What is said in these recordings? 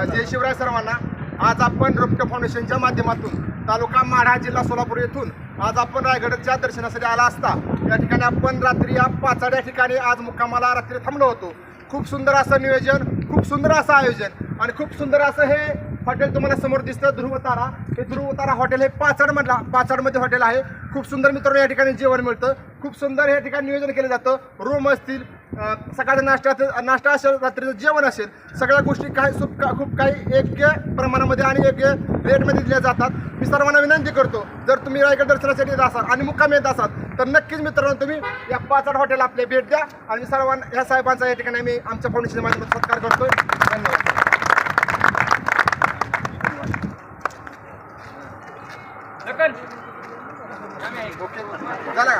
जय शिवराय सर्वांना. आज आपण रोपटे फाउंडेशनच्या माध्यमातून तालुका माढा जिल्हा सोलापूर येथून आज आपण रायगडच्या दर्शनासाठी आला असता या ठिकाणी आपण रात्री 5 या ठिकाणी आज मुक्कामाला रात्री थांबलो होतो. खूप सुंदर असं नियोजन, खूप सुंदर असं आयोजन आणि खूप सुंदर असं हे हॉटेल तुम्हाला समोर दिसतं ध्रुव तारा. हे ध्रुव तारा हॉटेल हे पाचाडमध्ये हॉटेल आहे. खूप सुंदर मित्रांनो या ठिकाणी जेवण मिळतं. खूप सुंदर या ठिकाणी नियोजन केलं जातं. रूम असतील, सकाळच्या नाश्ता असेल, रात्रीचं जेवण असेल, सगळ्या गोष्टी खूप काही योग्य प्रमाणामध्ये आणि योग्य रेटमध्ये दिल्या जातात. मी सर्वांना विनंती करतो, जर तुम्ही रायगड दर्शनासाठी येत असाल आणि मुक्काम येत असाल तर नक्कीच मित्रांनो तुम्ही या पाचाड हॉटेल आपले भेट द्या. आणि सर्वांना ह्या साहेबांचा या ठिकाणी मी आमच्या फाउंडेशनच्या माध्यमातून सत्कार करतोय. धन्यवाद. झाला का?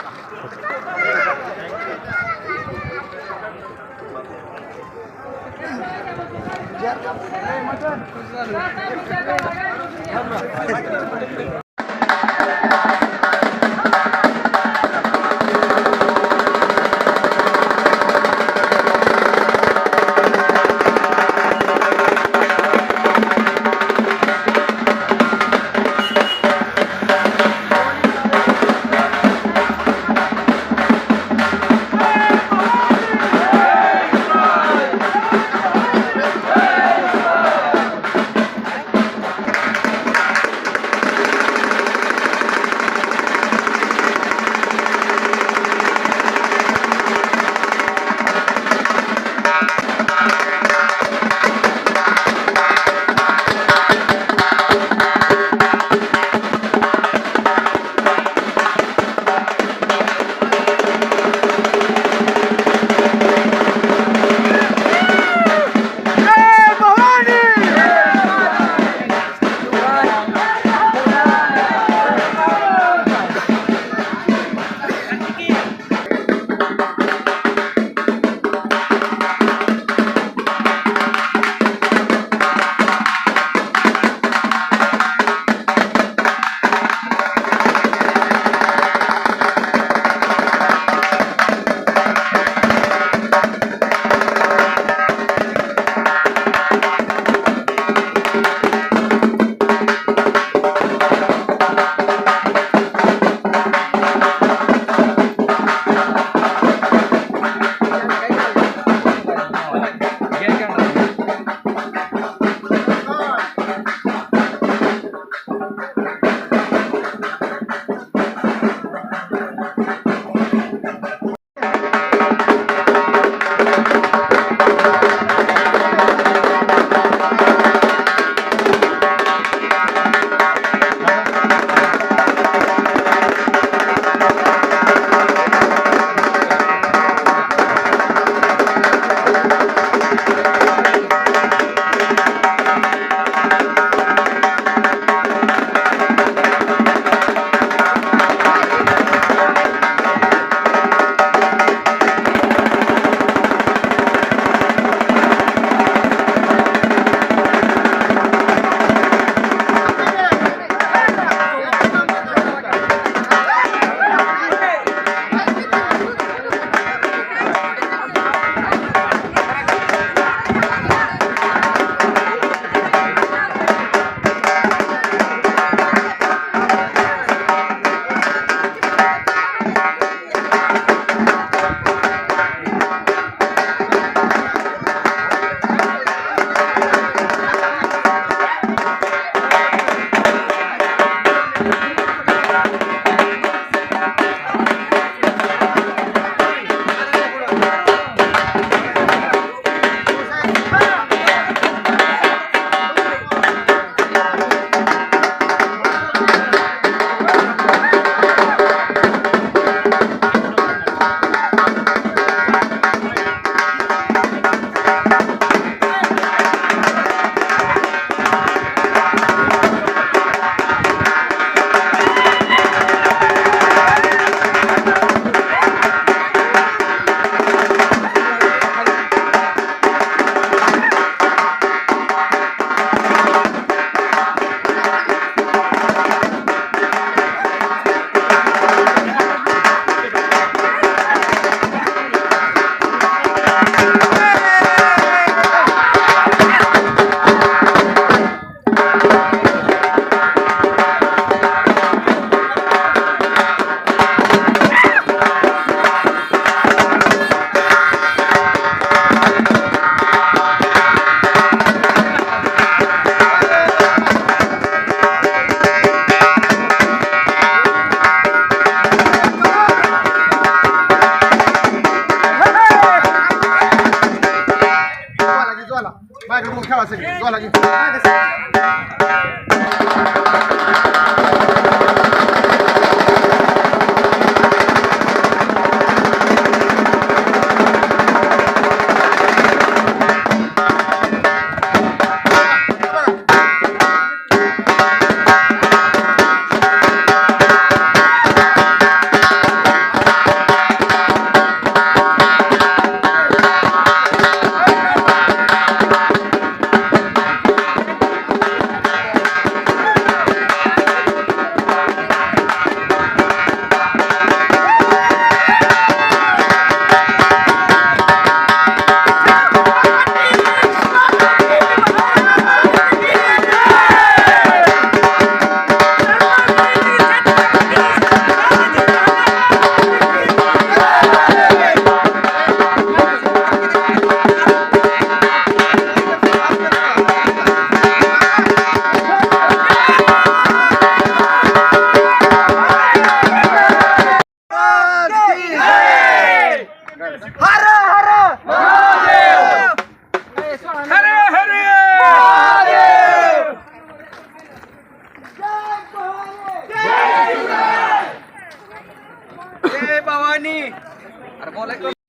आपण खेळा सगळे जोला घे.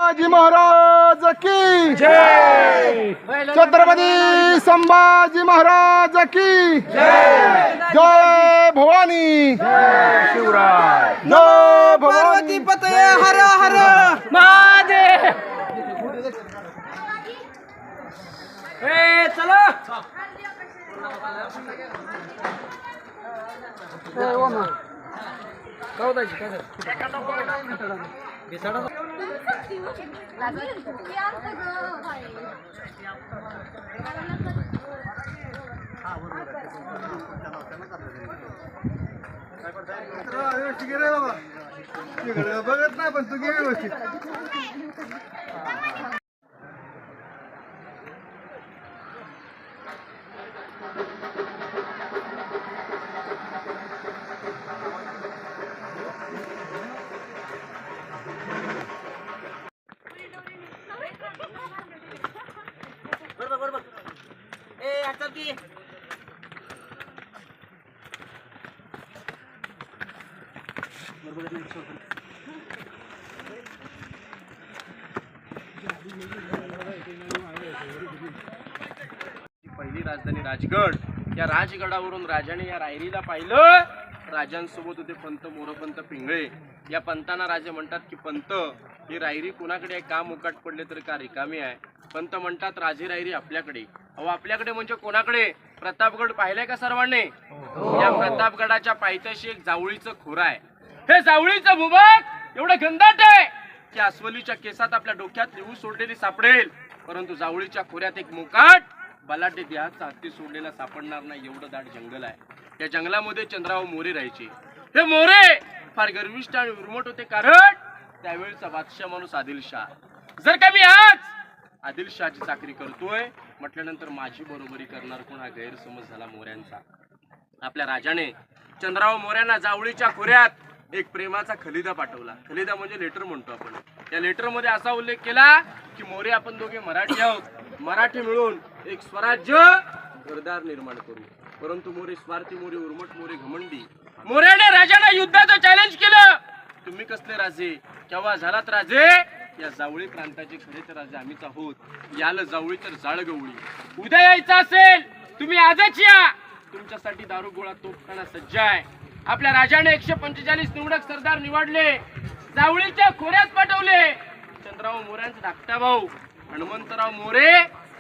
संभाजी महाराज की जय. छत्रपती संभाजी महाराज की जय. जय भवानी. जय शिवराय. जय भवानी. पते हर हर महादेव. चलो बघत नाही पण तू घे व्यवस्थित. बरोबर ए आता की पहिली राजधानी राजगड. या राजगडावरून राजाने या रायरीला पाहिलं. राजांसोबत होते पंत मोरपंत पिंगळे. या पंतांना राजे म्हणतात की पंत ही रायरी कुणाकडे आहे, का मुकाट पडले तर का रिकामी आहे. पंत म्हणतात राजे रायरी आपल्याकडे. अहो आपल्याकडे म्हणजे कोणाकडे? प्रतापगड पाहिलाय का सर्वांनी? या प्रतापगडाच्या पायथ्याशी एक जावळीचं खोर आहे. हे जावळीचं भूभाग एवढं घनदाट आहे की अस्वलीच्या केसात आपल्या डोक्यात लिहू सोडलेली सापडेल. परंतु जावळीच्या खोऱ्यात एक मुकाट बलाटे देहाचा हत्ती सोडलेला सापडणार नाही, एवढं दाट जंगल आहे. या जंगलामध्ये चंद्राव मोरे राहायचे. हे मोरे फार गर्विष्ठ आणि उर्मट होते, कारण त्यावेळेचा बादशाह माणूस आदिलशाह. जर का मी आज आदिलशाहची चाकरी करतोय म्हटल्यानंतर माझी बरोबरी करणार कोण, हा गैरसमज झाला मोऱ्यांचा. आपल्या राजाने चंद्राव मोऱ्यांना जावळीच्या खोऱ्यात एक प्रेमाचा खलिदा पाठवला. खलिदा म्हणजे लेटर म्हणतो आपण. या लेटर मध्ये असा उल्लेख केला की मोरे आपण दोघे मराठी आहोत, मराठी मिळून एक स्वराज्य घरदार निर्माण करू. परंतु मोरे स्वार्थी, मोरे उर्मट, मोरे घमंडी. मोऱ्याने राजाला युद्धाचं चॅलेंज केलं. तुम्ही कसले राजे, केव्हा झालात राजे? या जावळी प्रांताचे खरे तर राजे आम्हीच आहोत. याला जावळी तर जाळ गवळी. उद्या यायचं असेल तुम्ही आजच या. तुमच्यासाठी दारू गोळा तोफखाना सज्ज आहे. आपल्या राजाने 145 निवडक सरदार निवडले, जावळीच्या खोऱ्यात पाठवले. चंद्रराव मोऱ्यांचा धाकटा भाऊ हनुमंतराव मोरे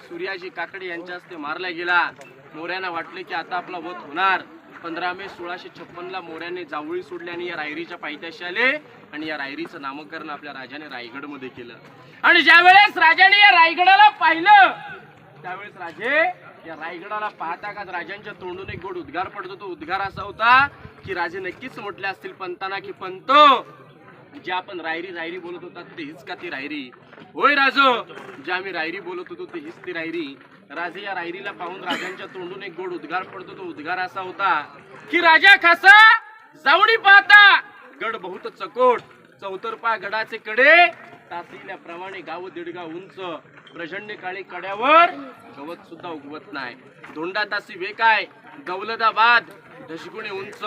सूर्याजी काकडे यांच्या हस्ते मारला गेला. मोऱ्यांना वाटले की आता आपला वध होणार. 15 मे 1656 मोऱ्यांनी जावळी सोडली आणि या रायरीच्या पायथ्याशी आले आणि या रायरीचं नामकरण आपल्या राजाने रायगड मध्ये केलं. आणि ज्यावेळेस राजाने या रायगडाला पाहिलं त्यावेळेस राजे या रायगडाला पाहता का राजांच्या तोंडून एक गोड उद्गार पडतो. तो उद्गार असा होता की राजे नक्कीच म्हटले असतील पंतांना की पंत जे आपण रायरी रायरी बोलत होतात ते हीच का ती रायरी? होय राजो, जे आम्ही रायरी बोलत होतो ते हीच ती रायरी. राजे या रायरीला पाहून राजांच्या तोंडून एक गोड उद्गार पडतो. तो उद्गार असा होता की राजा खासा जावडी पाहता गड बहुत चकोट, चौतरपा गडाचे कडे तासिल्याप्रमाणे गाव दीडगाव उंच प्रचंड काळी कड्यावर गवत सुद्धा उगवत नाही. धोंडा तासी बेकाय दौलताबाद दशगुणे उंच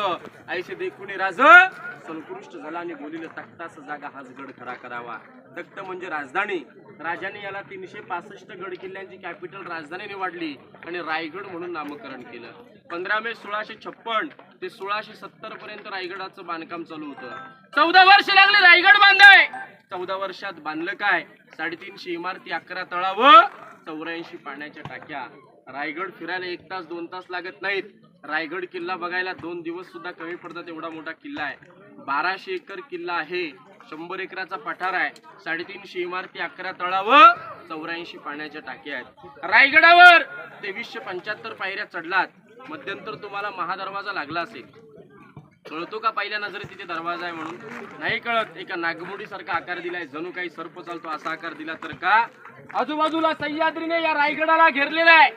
ऐसे देखुने राज सर्वोत्कृष्ट झाला आणि बोलिलं तख्तास जागा हाच गड खरा करावा. तख्त म्हणजे राजधानी. राजाने याला 365 गड किल्ल्यांची कॅपिटल राजधानी निवडली आणि रायगड म्हणून नामकरण केलं. 15 मे 1656 ते 1670 पर्यंत रायगडाचं बांधकाम चालू होतं. 14 वर्ष लागले रायगड बांधाय. 14 वर्षात बांधलं काय? 350 इमारती, 11 तळाव, 84 पाण्याच्या टाक्या. रायगड फिरायला 1 तास 2 तास लागत नाहीत. रायगड किल्ला बघायला 2 दिवस सुद्धा कमी पडतात. एवढा मोठा किल्ला आहे. 1200 एकर किल्ला आहे. 100 एकराचा पठार आहे. 350 इमारती, 11 तळाव, 84 पाण्याच्या टाक्या आहेत. रायगडावर 2375 पायऱ्या चढलात. मध्यंतर तुम्हाला महादरवाजा लागला असेल. कळतो का पहिल्या नजरेत तिथे दरवाजा आहे म्हणून? नाही कळत. एका नागमोडी सारखा आकार दिलाय, जणू काही सर्प चालतो असा आकार दिला तर का? आजूबाजूला सह्याद्रीने या रायगडाला घेरलेला आहे.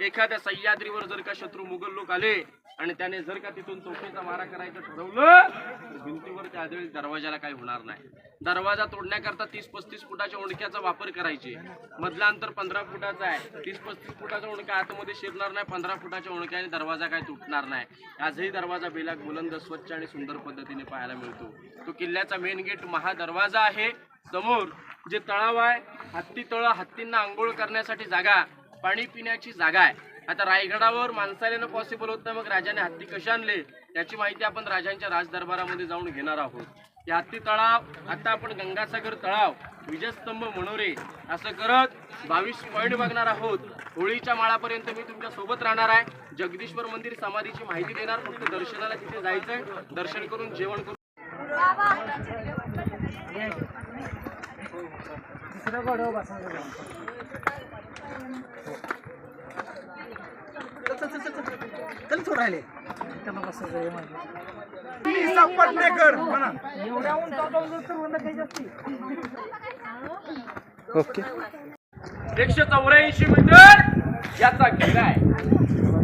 एखाद्या सह्याद्रीवर जर का शत्रू मुघल लोक आले आणि त्याने जर का तिथून तोफेचा मारा करायचं ठरवलं तर भिंतीवर त्या आधी दरवाजाला काही होणार नाही. दरवाजा तोडण्याकरता 30-35 फुटाच्या उंडक्याचा वापर करायचे. मधला अंतर 15 फुटाचा आहे. 30-35 फुटाचा उंडका आतमध्ये शिरणार नाही. 15 फुटाच्या उंडक्याने दरवाजा काही तुटणार नाही. आजही दरवाजा बेलाक बुलंद, स्वच्छ आणि सुंदर पद्धतीने पाहायला मिळतो. तो किल्ल्याचा मेन गेट महादरवाजा आहे. समोर जे तळाव आहे, हत्ती तळं, हत्तींना आंघोळ करण्यासाठी जागा, पाणी पिण्याची जागा आहे. आता रायगडावर माणसाला पॉसिबल होत नाही, मग राजाने हत्ती कशा आणले याची माहिती आपण राजांच्या राजदरबारामध्ये जाऊन घेणार आहोत. हे हत्ती तळाव, आता आपण गंगासागर तळाव, विजयस्तंभ, मनोरे असं करत 22 पॉईंट बघणार आहोत. होळीच्या माळापर्यंत मी तुमच्या सोबत राहणार आहे. जगदीश्वर मंदिर समाधीची माहिती देणार. फक्त दर्शनाला तिथे जायचंय. दर्शन करून जेवण करून चल थोडं राहिले. ओके. 184 मीटर याचा घेरा आहे.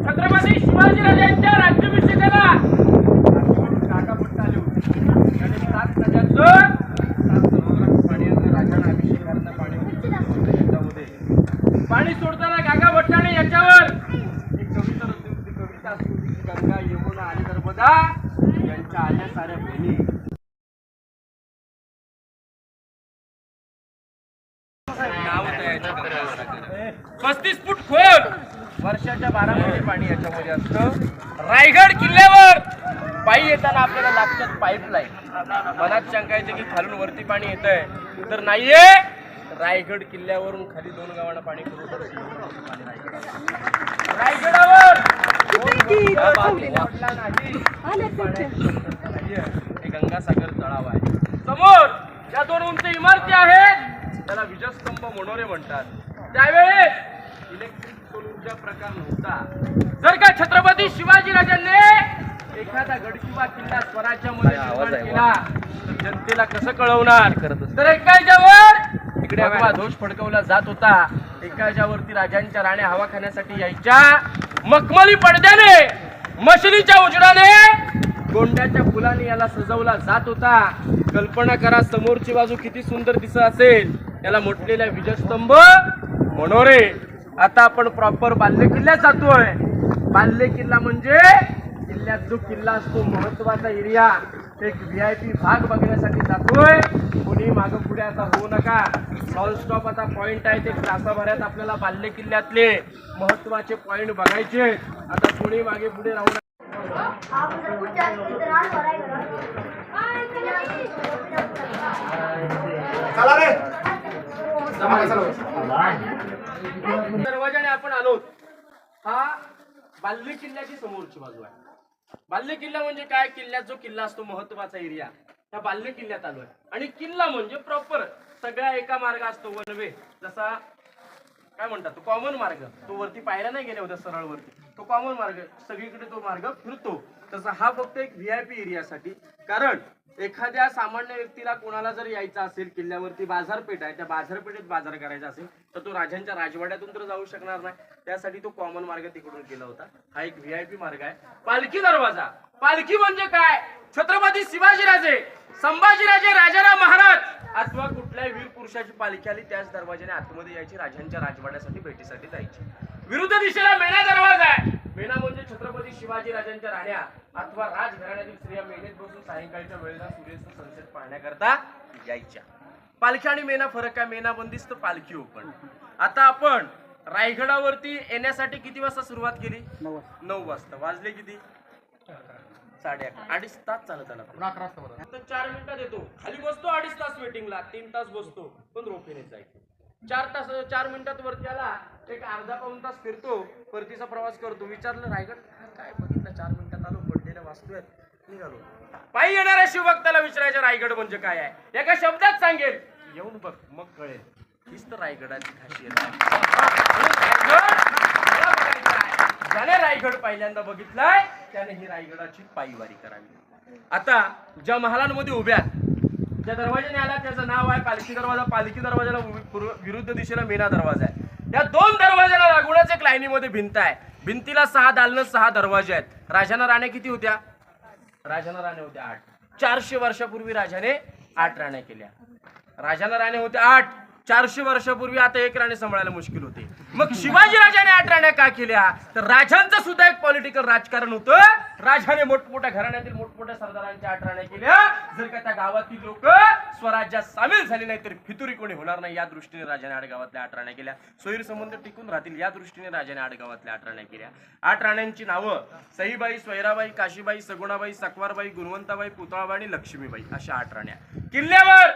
छत्रपती शिवाजीराजांच्या राज्याभिषेकाला काकापट्टा आले होते. त्याने 7 नद्यांचं 7 समुद्रात पाणी राजांना अभिषेकाला पाणी सोडताना काका भट्टाने याच्यावर एक कविता रचली होती. कविता असली गंगा, यमुना आणि नर्मदा यांच्या आल्या साऱ्या बहिणी. नाव 35 फूट खोल, वर्षाच्या 12 महिने पाणी याच्यामध्ये असतं. रायगड किल्ल्यावर पायी येताना आपल्याला लागतात पाईपलाईन. मनात शंका येते की खालून वरती पाणी येत आहे, तर नाहीये. रायगड किल्ल्यावरून खाली 2 गावांना पाणी रायगडावर हे गंगासागर तळाव आहे. समोर ज्या 2 उंच इमारती आहेत त्याला विजयस्तंभ, मनोरे म्हणतात. त्यावेळेस इलेक्ट्रिक ऊर्जा प्रकार नव्हता. जर का छत्रपती शिवाजीराजांनी एखादा गड किंवा किल्ला स्वराज्यामध्ये निर्माण केला तर जनतेला कसं कळवणार? तर एकाच्यावर इकडे हवा दोष फडकवला जात होता. एकाच्यावरती राजांच्या राण्या हवा खाण्यासाठी यायच्या. मखमली पडद्याने, मशिनीच्या उजेडाने, गोंड्याच्या फुलाने याला सजवला जात होता. कल्पना करा समोरची बाजू किती सुंदर दिसत असेल. याला मोठलेल्या विजयस्तंभ, मनोरे. आता आपण प्रॉपर बाल्य किल्ल्यात जातोय. बाल्य किल्ला म्हणजे किल्ल्यात जो किल्ला असतो महत्वाचा एरिया, एक VIP भाग बघण्यासाठी जातोय. कोणी मागं पुढे आता होऊ नका. नॉन स्टॉप आता पॉइंट आहे. ते तासाभरात आपल्याला बाल्य किल्ल्यातले महत्वाचे पॉइंट बघायचे. आता कोणी मागे पुढे राहू नका. दरवाजाने आपण आलो. हा बाल्य किल्ल्याची समोरची बाजू आहे. बाल्य किल्ला म्हणजे काय? किल्ल्यात जो किल्ला असतो महत्वाचा एरिया, त्या बाल्य किल्ल्यात आलोय. आणि किल्ला म्हणजे प्रॉपर सगळा एका मार्ग असतो, वन वे. जसा काय म्हणतात तो कॉमन मार्ग, तो वरती पायऱ्या नाही गेल्या होत्या सरळ वरती, तो कॉमन मार्ग सगळीकडे तो मार्ग फिरतो. तसा हा फक्त एक VIP एरियासाठी. कारण एखाद्या सामान्य व्यक्तीला कोणाला जर यायचं असेल, किल्ल्यावरती बाजारपेठ आहे, त्या बाजारपेठेत बाजार करायचा असेल तर तो राजांच्या राजवाड्यातून तर जाऊ शकणार नाही. त्यासाठी तो कॉमन मार्ग तिकडून केला होता. हा एक व्हीआयपी मार्ग आहे. पालखी दरवाजा. पालखी म्हणजे काय? छत्रपती शिवाजीराजे, संभाजीराजे, राजाराम महाराज अथवा कुठल्याही वीर पुरुषाची पालखी आली त्याच दरवाजाने आतमध्ये यायची, राजांच्या राजवाड्यासाठी भेटीसाठी जायची. विरुद्ध दिशेला मेणा दरवाजा आहे. मेणा म्हणजे छत्रपती शिवाजी राजांच्या राण्या अथवा राजघराण्यातील स्त्रिया मेणेत बसून सायंकाळच्या वेळेला सूर्यास्त सनसेट पाहण्याकरता यायच्या. पालखी आणि मेणा फरक आहे. मेणा बंदिस्त, पालखी ओपन. आता आपण रायगडावरती येण्यासाठी किती वाजता सुरुवात केली? 9 वाजता. वाजले किती? 11:30. 2.5 तास चालत आला. 4 मिनिटात येतो. खाली बसतो 2.5 तास वेटिंगला, 3 तास बसतो, पण रोपेने जायचं. 4 मिनिटात वरती आला, एक अर्धा-पाऊण तास फिरतो, परतीचा प्रवास करतो. विचारलं रायगड काय बघितलं? 4 मिनिटात आलो, पडलेल्या वास्तूयात निघालो. पायी येणाऱ्या शिवभक्ताला विचारायचं रायगड म्हणजे काय आहे. एका शब्दात सांगेल, येऊन बघ मग कळेल. हीच तर रायगडाची खासियत आहे. ज्याने रायगड पहिल्यांदा बघितलाय त्याने ही रायगडाची पायीवारी करावी. आता ज्या महालांमध्ये उभ्या ज्या दरवाजाने आला त्याचं नाव आहे पालखी दरवाजा. पालखी दरवाजाला विरुद्ध दिशेला मेणा दरवाजा आहे. या 2 दरवाजाला लागूनच एक लाईनीमध्ये भिंत आहे. भिंतीला 6 दालनं, 6 दरवाजे आहेत. राजांना राण्या किती होत्या? राजांना राण्या होत्या 8. 400 वर्षापूर्वी राजाने 8 राण्या केल्या. राजांना राण्या होत्या 8. 400 वर्षापूर्वी आता 1 राणे सांभाळायला मुश्किल होते. मग शिवाजी राजाने 8 राण्या का केल्या? तर राजांचं सुद्धा एक पॉलिटिकल राजकारण होतं. राजाने मोठमोठ्या घराण्यातील मोठमोठ्या सरदारांच्या 8 राण्या केल्या. जर का त्या गावातील लोक स्वराज्यात सामील झाले नाही तर फितुरी कोणी होणार नाही, या दृष्टीने राजाने 8 गावातल्या 8 राण्या केल्या. सोयीर संबंध टिकून राहतील या दृष्टीने राजाने 8 गावातल्या 8 राण्या केल्या. 8 राण्यांची नावं सईबाई, स्वैराबाई, काशीबाई, सगुणाबाई, सकवारबाई, गुणवंताबाई, पुतळाबाई आणि लक्ष्मीबाई अशा 8 राण्या. किल्ल्यावर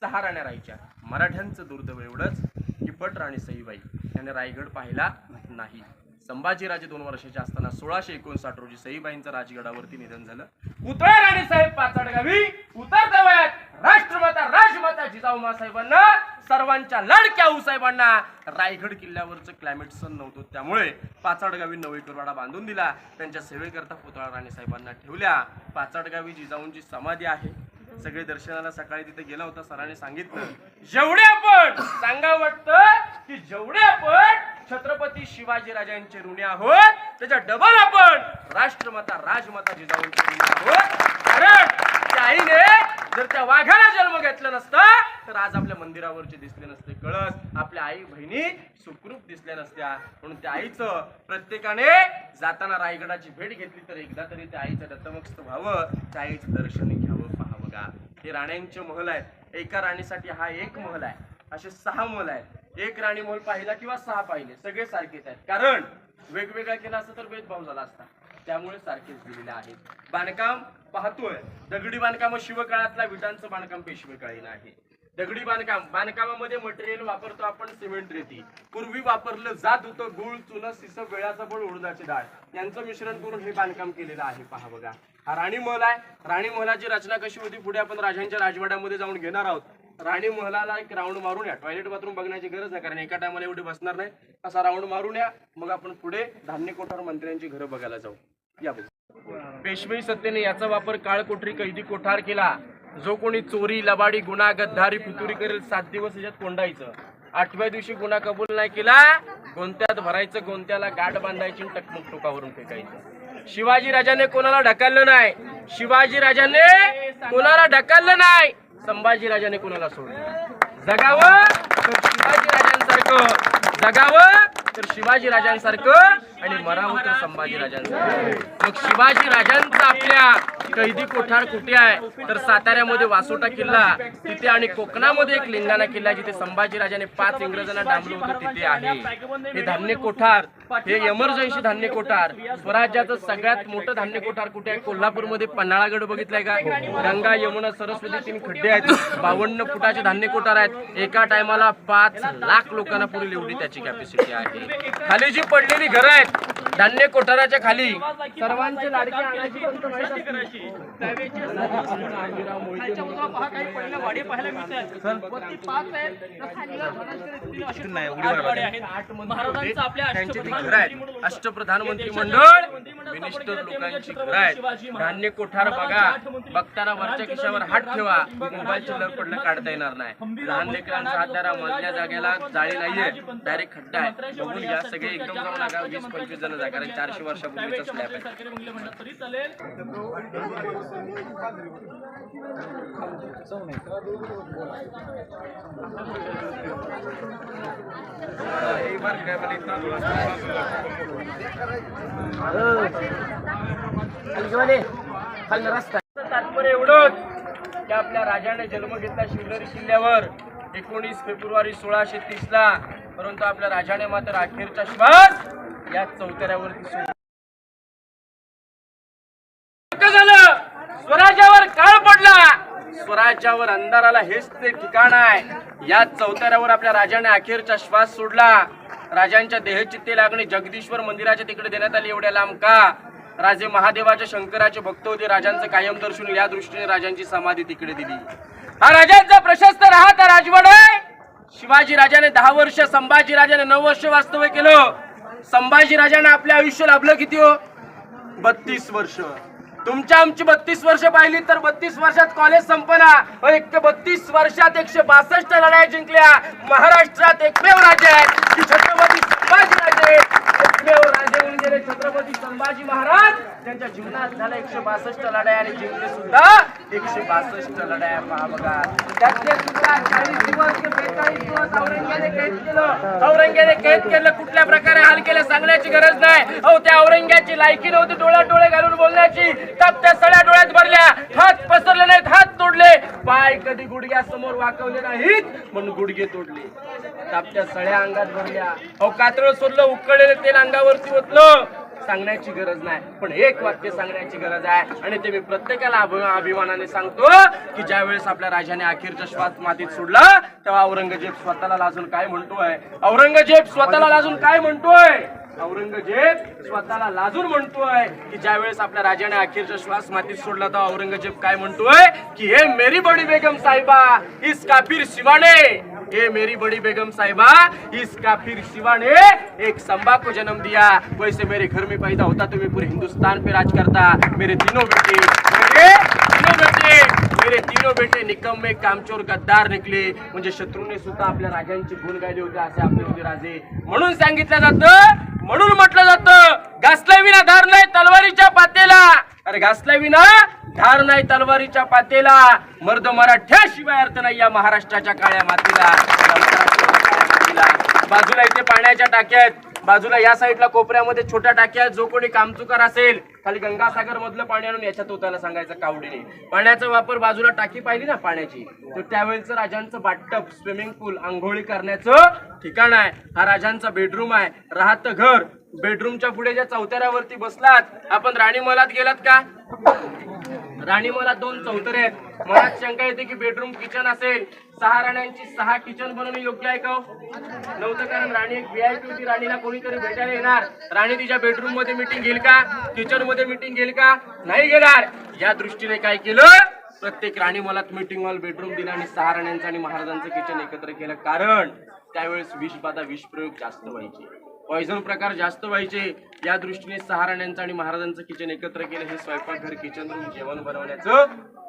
6 राण्या राहायच्या. मराठ्यांचं दुर्दैव एवढंच की पट राणी सईबाई याने रायगड पाहिला नाही. संभाजीराजे 2 वर्षाचे असताना 1659 रोजी सईबाईंचं राजगडावरती निधन झालं. पुतळा राणीसाहेब पाचाडगावी उतरत्या वयात राष्ट्रमाता राजमाता जिजाऊ साहेबांना, सर्वांच्या लाडक्या आऊसाहेबांना रायगड किल्ल्यावरचं क्लायमेट सण नव्हतं, त्यामुळे पाचाडगावी नवेकरवाडा बांधून दिला. त्यांच्या सेवेकरता पुतळा राणी साहेबांना ठेवल्या. पाचाडगावी जिजाऊंची समाधी आहे. सगळे दर्शनाला सकाळी तिथे गेला होता. सरांनी सांगितलं जेवढे आपण सांगावं वाटतं की जेवढे आपण छत्रपती शिवाजी राजांचे ऋणी आहोत त्याच्या डबल आपण राष्ट्रमाता राजमाता जिजाऊंचे ऋणी आहोत. कारण त्या आईने जर त्या वाघाला जन्म घेतला नसता तर आज आपल्या मंदिरावरचे दिसले नसते कळस, आपल्या आई बहिणी सुखरूप दिसल्या नसत्या. म्हणून त्या आईचं प्रत्येकाने जाताना रायगडाची भेट घेतली तर एकदा तरी त्या आईचं नतमस्तक व्हावं, त्या आईचं दर्शन घ्यावं, पाहावं. हे राण्यांचे महल आहेत. एका राणीसाठी हा एक महल आहे. असे 6 महल आहेत. एक राणी महल पाहिला किंवा 6 पाहिले सगळे सारखेच आहेत. कारण वेगवेगळा केला असता तर भेदभाव झाला असता, त्यामुळे सारखेच दिलेले आहेत. बांधकाम पाहतोय दगडी बांधकाम शिवकाळातला, विटांचं बांधकाम पेशवेकाळी नाही. दगडी बांधकामामध्ये मटेरियल वापरतो आपण सिमेंट रेती. पूर्वी वापरलं जात होतं गुळ, चुना, सिसप, वेळाचा बळ, उडदाची डाळ यांचं मिश्रण करून हे बांधकाम केलेलं आहे. पहा बघा, हा राणी महल आहे. राणी महलाची रचना कशी होती पुढे आपण राजांच्या राजवाड्यामध्ये जाऊन घेणार आहोत. राणी महलाला एक राऊंड मारून या. टॉयलेट बाथरूम बघण्याची गरज नाही, कारण एका टायमाला एवढे बसणार नाही. असा राऊंड मारून या, मग आपण पुढे धान्य कोठार मंत्र्यांची घरं बघायला जाऊ. या बघू. पेशवाई सत्तेने याचा वापर काळकोठरी, कैदी कोठार केला. जो कोणी चोरी, लबाडी, गुन्हा, गद्दारी, फितुरी करेल 7 दिवस याच्यात कोंडायचं. 8व्या दिवशी गुन्हा कबूल नाही केला गोंत्यात भरायचं, गोंत्याला गाठ बांधायची, टकमक टोकावरून फेकायचं. शिवाजी राजाने कोणाला ढकललं नाही. शिवाजी राजाने कोणाला ढकललं नाही. संभाजी राजाने कोणाला सोडलं. जगावं तर शिवाजी राजांसारखं, जगावं तर शिवाजी राजांसारखं आणि मरावं तर संभाजी राजांसारखं. मग शिवाजी राजांचा आपल्या कैदी कोठार कुठे आहे तर साताऱ्यामध्ये वासोटा किल्ला तिथे, आणि कोकणामध्ये एक लिंगाणा किल्ला जिथे संभाजी राजाने 5 इंग्रजांना डांबलं होतं तिथे आहे. हे धान्य कोठार, हे एमर्जन्सी धान्य कोठार. स्वराज्याचं सगळ्यात मोठं धान्य कोठार कुठे आहे? कोल्हापूरमध्ये पन्हाळागड बघितलाय का? गंगा, यमुना, सरस्वती 3 खड्डे आहेत. 52 फुटाचे धान्य कोठार आहेत. एका टायमाला 5 लाख लोकांना पुरेल एवढी त्याची कॅपॅसिटी आहे. खाली जी पडलेली घरं आहेत धान्य कोठाराच्या खाली सर्वांचे लाडके आणायची पंत माहित असतील. महाराजांचं आपल्या त्यांची ती घरं आहेत. अष्टप्रधानमंत्री मंडळ मिनिस्टर लोकांची घरं आहेत. धान्य कोठार बघा, बघताना वरच्या खिशावर हात ठेवा, मोबाईल चिल्लर पडलं काढता येणार नाही. लहान लेकरांचा हात धरा, मधल्या जागेला जाळी नाहीये, डायरेक्ट खड्डा आहे. बघून घ्या, सगळे एकदम जाऊ नका, 20-25 जण जा, कारण 400 वर्षापूर्वीचा स्लॅब आहे. तात्पर्य एवढंच की आपल्या राजाने जन्म घेतला शिवनेरी किल्ल्यावर 19 फेब्रुवारी 1630 ला, परंतु आपल्या राजाने मात्र अखेरचा श्वास या चौतऱ्यावरती सोडला. झालं स्वराज्यावर काळ पडला, स्वराज्यावर अंधाराला हेच ते ठिकाण आहे. या चौतऱ्यावर आपल्या राजाने अखेरचा श्वास सोडला. राजांच्या देहचित्ते लागणे जगदीश्वर मंदिराच्या तिकडे देण्यात आले. एवढ्या लांब का? राजे महादेवाच्या शंकराचे भक्त होते. राजांचं कायम दर्शन या दृष्टीने राजांची समाधी तिकडे दिली. हा राजांचा प्रशस्त राहता राजवाड आहे. शिवाजी राजाने 10 वर्ष, संभाजी राजाने 9 वर्ष वास्तव्य केलं. संभाजी राजाने आपल्या आयुष्य लाभलं किती हो? 32 वर्ष. तुमच्या आमची 32 वर्ष पाहिली तर 32 वर्षात कॉलेज संपना. 32 वर्षात 162 लढाई जिंकल्या. महाराष्ट्रात एकमेव राजे आहेत की छत्रपती संभाजी राजे, एकमेव राजे होऊन गेले छत्रपती संभाजी महाराज. त्यांच्या जीवनात झाल्या 162 लढाई आणि जिंकले सुद्धा 162 लढाया. पहा बघा, त्यातले सुद्धा 40 दिवस ते 42 दिवस औरंगजेबाने कैद केलं. औरंगजेबाने कैद केलं, कुठल्या प्रकारे हाल केले सांगण्याची गरज नाही. त्या औरंगजेबाची लायकी नव्हती डोळ्यात डोळे घालून बोलण्याची. त्या सळ्या डोळ्यात भरल्या, हात पसरले नाहीत, हात तोडले, पाय कधी गुडघ्यासमोर वाकवले नाहीत म्हणून गुडघे तोडले. तापत्या सळ्या अंगात भरल्या. कातळ सोडलं, उकळलेलं तेल अंगावरती ओतलं. सांगण्याची गरज नाही, पण एक वाक्य सांगण्याची गरज आहे आणि ते मी प्रत्येकाला अभिमानाने सांगतो की ज्या वेळेस आपल्या राजाने अखेरचा श्वास मातीत सोडला तेव्हा औरंगजेब स्वतःला लाजून काय म्हणतोय? औरंगजेब स्वतःला लाजून काय म्हणतोय? औरंगजेब स्वतःला लाजून म्हणतोय की ज्या वेळेस आपल्या राजाने अखेरचा श्वास मातीत सोडला तेव्हा औरंगजेब काय म्हणतोय की हे मेरी बड़ी बेगम साहिबा इस काफिर शिवाने, हे मेरी बड़ी बेगम साहिबा इस काफिर शिवा ने एक संबा को जन्म दिया, वैसे मेरे घर में पैदा होता तो मैं पूरे हिंदुस्तान पे राज करता. मेरे तीनों बेटे निकम्मे कामचोर गद्दार निकले. म्हणजे शत्रूने सुद्धा आपल्या राजांचे गुण गायले होते असे आपले होते राजे. म्हणून सांगितलं जातं, म्हणून म्हटलं जातं, घासला विना धार नाही तलवारीच्या पातेला. अरे घासला विना धार नाही तलवारीच्या पातेला. मर्द मराठ्याशिवाय अर्थ नाही या महाराष्ट्राच्या काळ्या मातीला. बाजूला इथे पाण्याच्या टाक्या आहेत, बाजूला या साईडला कोपऱ्यामध्ये छोट्या टाक्या आहेत. जो कोणी कामचुकार असेल खाली गंगासागर मधलं पाणी आणून याच्यात होताना सांगायचं कावडीने. पाण्याचा वापर बाजूला टाकी पाहिली ना पाण्याची, तर त्यावेळेचं राजांचं बाथटब, स्विमिंग पूल, आंघोळी करण्याचं ठिकाण आहे. हा राजांचा बेडरूम आहे, राहतं घर. बेडरूमच्या पुढे ज्या चौतऱ्यावरती बसलात आपण, राणी महालात गेलात का? राणी महालात 2 चौतरे आहेत. मनात शंका येते की बेडरूम किचन असेल. 6 राण्यांची 6 किचन बनवणे योग्य आहे का? नव्हतं, कारण राणी एक VIP होती. राणीला कोणीतरी भेटायला येणार, राणी तिच्या बेडरूम मध्ये मीटिंग घेईल का? किचन मध्ये मीटिंग घेईल का? नाही घेणार. या दृष्टीने काय केलं, प्रत्येक राणी महालात मीटिंग हॉल, बेडरूम दिला आणि 6 राण्यांचं आणि महाराजांचं किचन एकत्र केलं. कारण त्यावेळेस विषबाधा, विषप्रयोग जास्त व्हायचे, पॉइझन प्रकार जास्त व्हायचे. या दृष्टीने 6 राण्यांचं आणि महाराजांचं किचन एकत्र केलं. हे स्वयंपाकघर, किचन रूम, जेवण बनवण्याचं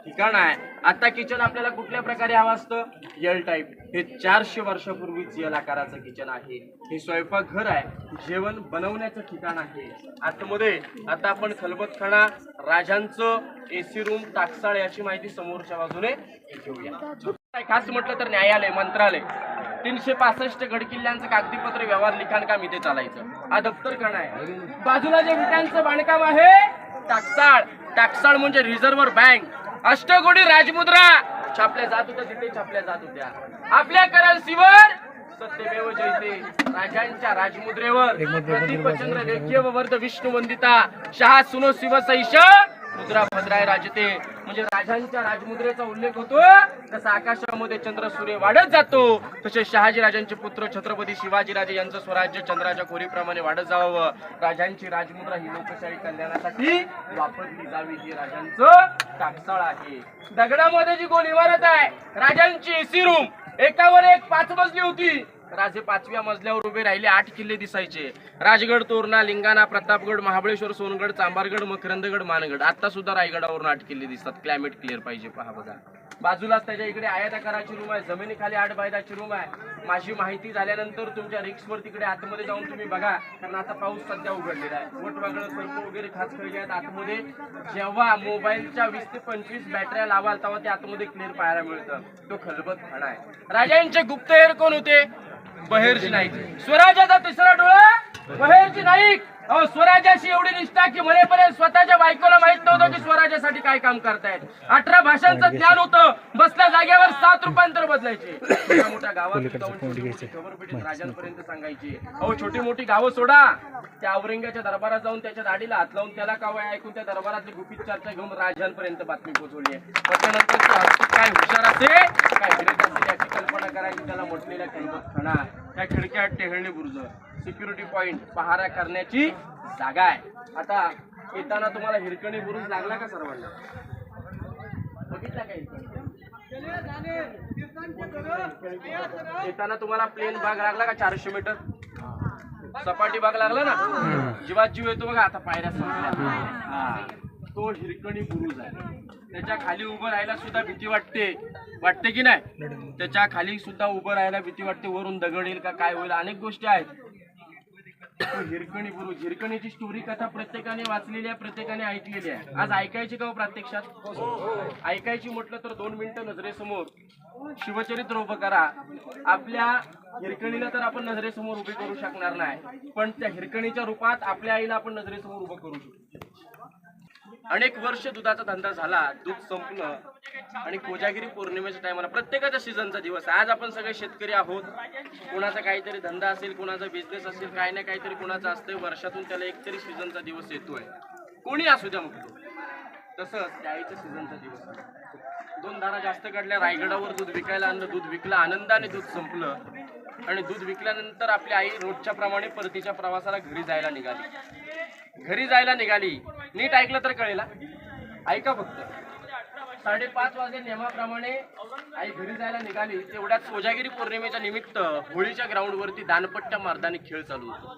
ठिकाण आहे. आता किचन आपल्याला कुठल्या प्रकारे हवं असतं? L type. हे 400 वर्षापूर्वीच एल आकाराचं किचन आहे. हे स्वयंपाकघर आहे, जेवण बनवण्याचं ठिकाण आहे. आतमध्ये आता आपण खलबतखाना, राजांचं AC रूम, टाकसाळ याची माहिती समोरच्या बाजूने घेऊया. खास म्हटलं तर न्यायालय, मंत्रालय, 365 गडकिल्ल्यांचं कागदीपत्र व्यवहार लिखाण काम इथे चालायचं. हा दफ्तरखाना आहे. बाजूला जे विटांचं बांधकाम आहे टाकसाळ. टाकसाळ म्हणजे रिझर्व्ह बँक. अष्टकोटी राजमुद्रा छापल्या जात होत्या, तिथे छापल्या जात होत्या. आपल्या करन्सीवर सत्यमेव जयते, राजांच्या राजमुद्रेवर प्रतिपचंद्र लेख्य व वर्ध विष्णू वंदिता शहा सुनो शिव सैष मुद्रा भद्राय राजते, म्हणजे राजांच्या राजमुद्रेचा उल्लेख होतो. जसा आकाशामध्ये चंद्र सूर्य वाढत जातो तसे शहाजी राजांचे पुत्र छत्रपती शिवाजी राजे यांचं स्वराज्य चंद्राच्या खोरीप्रमाणे वाढत जावं. राजांची राजमुद्रा ही लोकशाही कल्याणासाठी वापरली जावी, हे राजांचं टाकसाळ आहे. दगडामध्ये जी गोल इमारत आहे राजांची एसी रूम, एकावर एक 5 मजली होती. राजे 5व्या मजल्यावर उभे राहिले. 8 किल्ले दिसायचे. राजगड, तोरणा, लिंगाणा, प्रतापगड, महाबळेश्वर, सोनगड, चांभारगड, मकरंदगड, मानगड. आता सुद्धा रायगडावरून 8 किल्ले दिसतात. क्लायमेट क्लिअर पाहिजे, पहा बघा. बाजूलाच त्याच्या इकडे आयताकाराची रूम आहे, जमिनीखाली 8 बाय 10ची रूम आहे. माझी माहिती झाल्यानंतर तुमच्या रिक्सवर तिकडे आतमध्ये जाऊन तुम्ही बघा, कारण आता पाऊस सध्या उघडलेला आहे. वटवागळ, सर्प वगैरे खास खळगे आहेत आतमध्ये. जेव्हा मोबाईलच्या 20 ते 25 बॅटऱ्या लावाल तेव्हा ते आतमध्ये क्लिअर पाहायला मिळतं. तो खलबत खाना आहे. राजांचे गुप्तहेर कोण होते? बहेरजी नाईक. स्वराज्याचा तिसरा डोळा बहेरजी नाईक. स्वराज्याशी एवढी निष्ठा की म्हणेपर्यंत स्वतःच्या बायकोला माहित नव्हतं की स्वराज्यासाठी काय काम करतायत. 18 भाषांचं ज्ञान होतं. बसल्या जागेवर 7 रूपांतर बदलायचे. मोठ्या मोठ्या गावात खबर भेटत राजांपर्यंत सांगायची. छोटी मोठी गावं सोडा, त्या औरंगाच्या दरबारात जाऊन त्याच्या दाढीला हात लावून त्याला कावय ऐकून त्या दरबारातली गुपित चर्चा घेऊन राजांपर्यंत बातमी पोहोचवली आहे. त्याच्यानंतर काय हुशार असेल, काय गिरत असेल याची कल्पना करायची. त्याला म्हटलेल्या खलबत खाना, त्या खिडक्या, टेहळणी बुरुज, सिक्युरिटी पॉइंट, पहारा करण्याची जागा आहे. आता येताना तुम्हाला हिरकणी बुरुज लागला का सर्वांना? बघितला का? येताना तुम्हाला प्लेन भाग लागला का? 400 मीटर सपाटी भाग लागला ना? जीवात जीव येतो बघा. आता पायऱ्या संपल्या. तो हिरकणी बुरुज आहे. त्याच्या खाली उभं राहायला सुद्धा भीती वाटते की नाही? त्याच्या खाली सुद्धा उभं राहायला भीती वाटते. वरून दगड येईल का, काय होईल, अनेक गोष्टी आहेत. हिरकणी बुरुज, हिरकणीची स्टोरी कथा प्रत्येकाने वाचलेली आहे, प्रत्येकाने ऐकलेली आहे. आज ऐकायची का प्रत्यक्षात? ऐकायची म्हटलं तर 2 मिनिटं नजरेसमोर शिवचरित्र उभं करा. आपल्या हिरकणीला तर आपण नजरेसमोर उभी करू शकणार नाही, पण त्या हिरकणीच्या रूपात आपल्या आईला आपण नजरेसमोर उभं करू शकतो. अनेक वर्ष दुधाचा धंदा झाला, दूध संपलं आणि कोजागिरी पौर्णिमेच्या टायमाला प्रत्येकाच्या सीझनचा दिवस. आज आपण सगळे शेतकरी आहोत. कोणाचा काहीतरी धंदा असेल, कोणाचा बिझनेस असेल, काही ना काहीतरी कोणाचं असतंय. वर्षातून त्याला एकतरी सीझनचा दिवस येतोय, कोणी असू द्या. मग तसंच त्याईच्या सीझनचा दिवस. 2 दारा जास्त काढल्या. रायगडावर दूध विकायला आणलं, दूध विकलं, आनंदाने दूध संपलं. आणि दूध विकल्यानंतर आपली आई रोजच्या प्रमाणे परतीच्या प्रवासाला घरी जायला निघाली. नीट ऐकलं तर कळेल, ऐका फक्त. 5:30 वाजता नेमाप्रमाणे आई घरी जायला निघाली. तेवढ्यात कोजागिरी पौर्णिमेच्या निमित्त होळीच्या ग्राउंडवरती दानपट्ट्या मर्दानी खेळ चालू होता.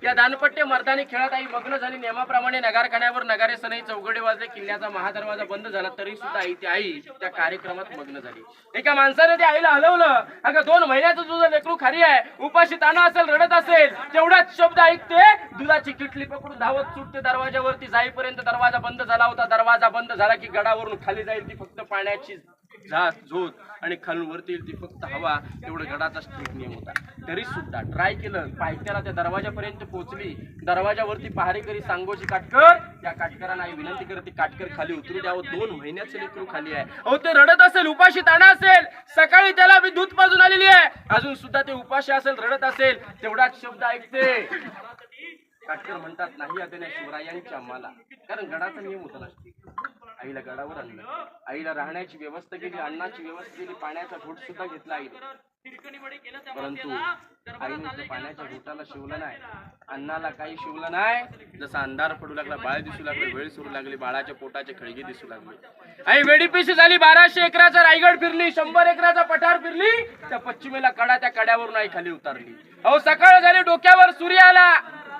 या दानपट्ट्या मर्दानी खेळात आई मग्न झाली. नेमाप्रमाणे नगारखान्यावर नगारे सनई चौघडे वाजले. किल्ल्याचा महादरवाजा बंद झाला तरी सुद्धा आई त्या कार्यक्रमात मग्न झाली. एका माणसाने त्या आईला हलवलं. अगं 2 महिन्याचं तुझं लेकरू खाली आहे, उपाशी ताना असेल, रडत असेल. तेवढाच शब्द ऐकते, दुधाची किटली पकडून धावत सुटते दरवाजावरती. जाईपर्यंत दरवाजा बंद झाला होता. दरवाजा बंद झाला की गडावरून खाली जाईल ती फक्त पाण्याची झोत आणि खालून वरती येईल ती फक्त हवा. एवढं गडाचा स्ट्रिक्ट नियम होता. तरी सुद्धा ट्राय केलं. पायथ्याला त्या दरवाजापर्यंत पोहोचली. दरवाजावरती पहारेकरी सांगोजी काटकर. या काटकरांना आई विनंती करते, काटकर खाली उतरू द्यावं. 2 महिन्याचं लेकरू खाली आहे. ते रडत असेल, उपाशी ताणा असेल. सकाळी त्याला मी दूध पाजून आलेली आहे, अजून सुद्धा ते उपाशी असेल, रडत असेल. तेवढाच शब्द ऐकते. काटकर म्हणतात, नाही आदरणीय शिवरायांच्या मला, कारण गडाचा नियम होता ना. आईला गडावर आणलं. आईला राहण्याची व्यवस्था केली, अन्नाची व्यवस्था केली, पाण्याचा घोट सुद्धा घेतला आईने. परंतु आईने पाण्याच्या घोटाला शिवलं नाही, अन्नाला काही शिवलं नाही. जसा अंधार पडू लागला, बाळ दिसू लागले, वेळ सुरू लागली, बाळाच्या पोटाचे खळगे दिसू लागले. आई वेडीपिशी झाली. 1200 एकराचा रायगड फिरली, 100 एकराचा पठार फिरली. त्या पश्चिमेला कडा, त्या कड्यावरून आई खाली उतरली. सकाळ झाली, डोक्यावर सूर्य आला.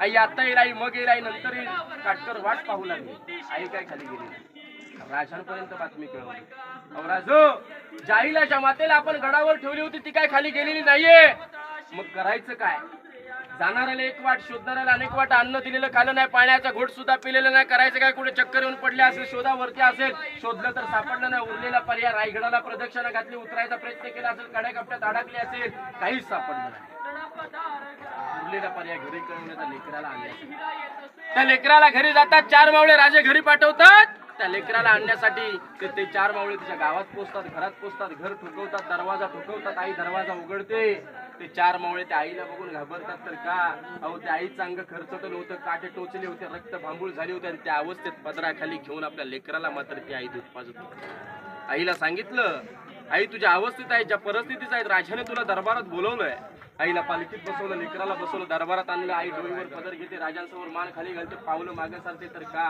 आई आता येईल, आई मग येईल, आई नंतर येईल. काटकर वाट पाहू लागली. आई काय खाली गेली. राजांपर्यंत बातमी कळवली. राजो, जाईलाच्या मातेला आपण गडावर ठेवली होती, ती काय खाली गेलेली नाहीये. मग करायचं काय? जाणाऱ्याला एक वाट, शोधणाऱ्याला अनेक वाट. अन्न दिलेलं खाल्लं नाही, पाण्याचा घोट सुद्धा पिलेलं नाही. करायचं काय? कुठे चक्कर येऊन पडले असेल, शोधावरती असेल, शोधलं तर सापडलं नाही. उरलेला पर्याय रायगडाला प्रदक्षिणा घातली, उतरायचा प्रयत्न केला असेल, कड्या कपड्यात अडकले असेल, काहीच सापडलं नाही. उरलेला पर्याय घरी कळवण्याचा लेकराला आणण्यासाठी. त्या लेकराला घरी जातात. 4 मावळे राजे घरी पाठवतात. त्या लेकराला आणण्यासाठी ते 4 मावळे तिच्या गावात पोहोचतात, घरात पोहोचतात, घर ठोकवतात, दरवाजा ठोकवतात. आई दरवाजा उघडते. ते 4 मावळे त्या आईला बघून घाबरतात तर का? अहो त्या आईचं अंग खर्चटलं होतं, काटे टोचले होते, रक्त भांबूळ झाली होती आणि त्या अवस्थेत पदराखाली घेऊन आपल्या लेकराला मात्र ती आई दूध पाजत होती. आईला सांगितलं, आई तुझ्या अवस्थेत आहे, ज्या परिस्थितीत आहे, राजाने तुला दरबारात बोलवलंय. आईला पालखीत बसवलं, लेकराला बसवलं, दरबारात आणलं. आई डोईवर पदर घेते, राजांसमोर मान खाली घालते, पावलं मागे सारते तर का?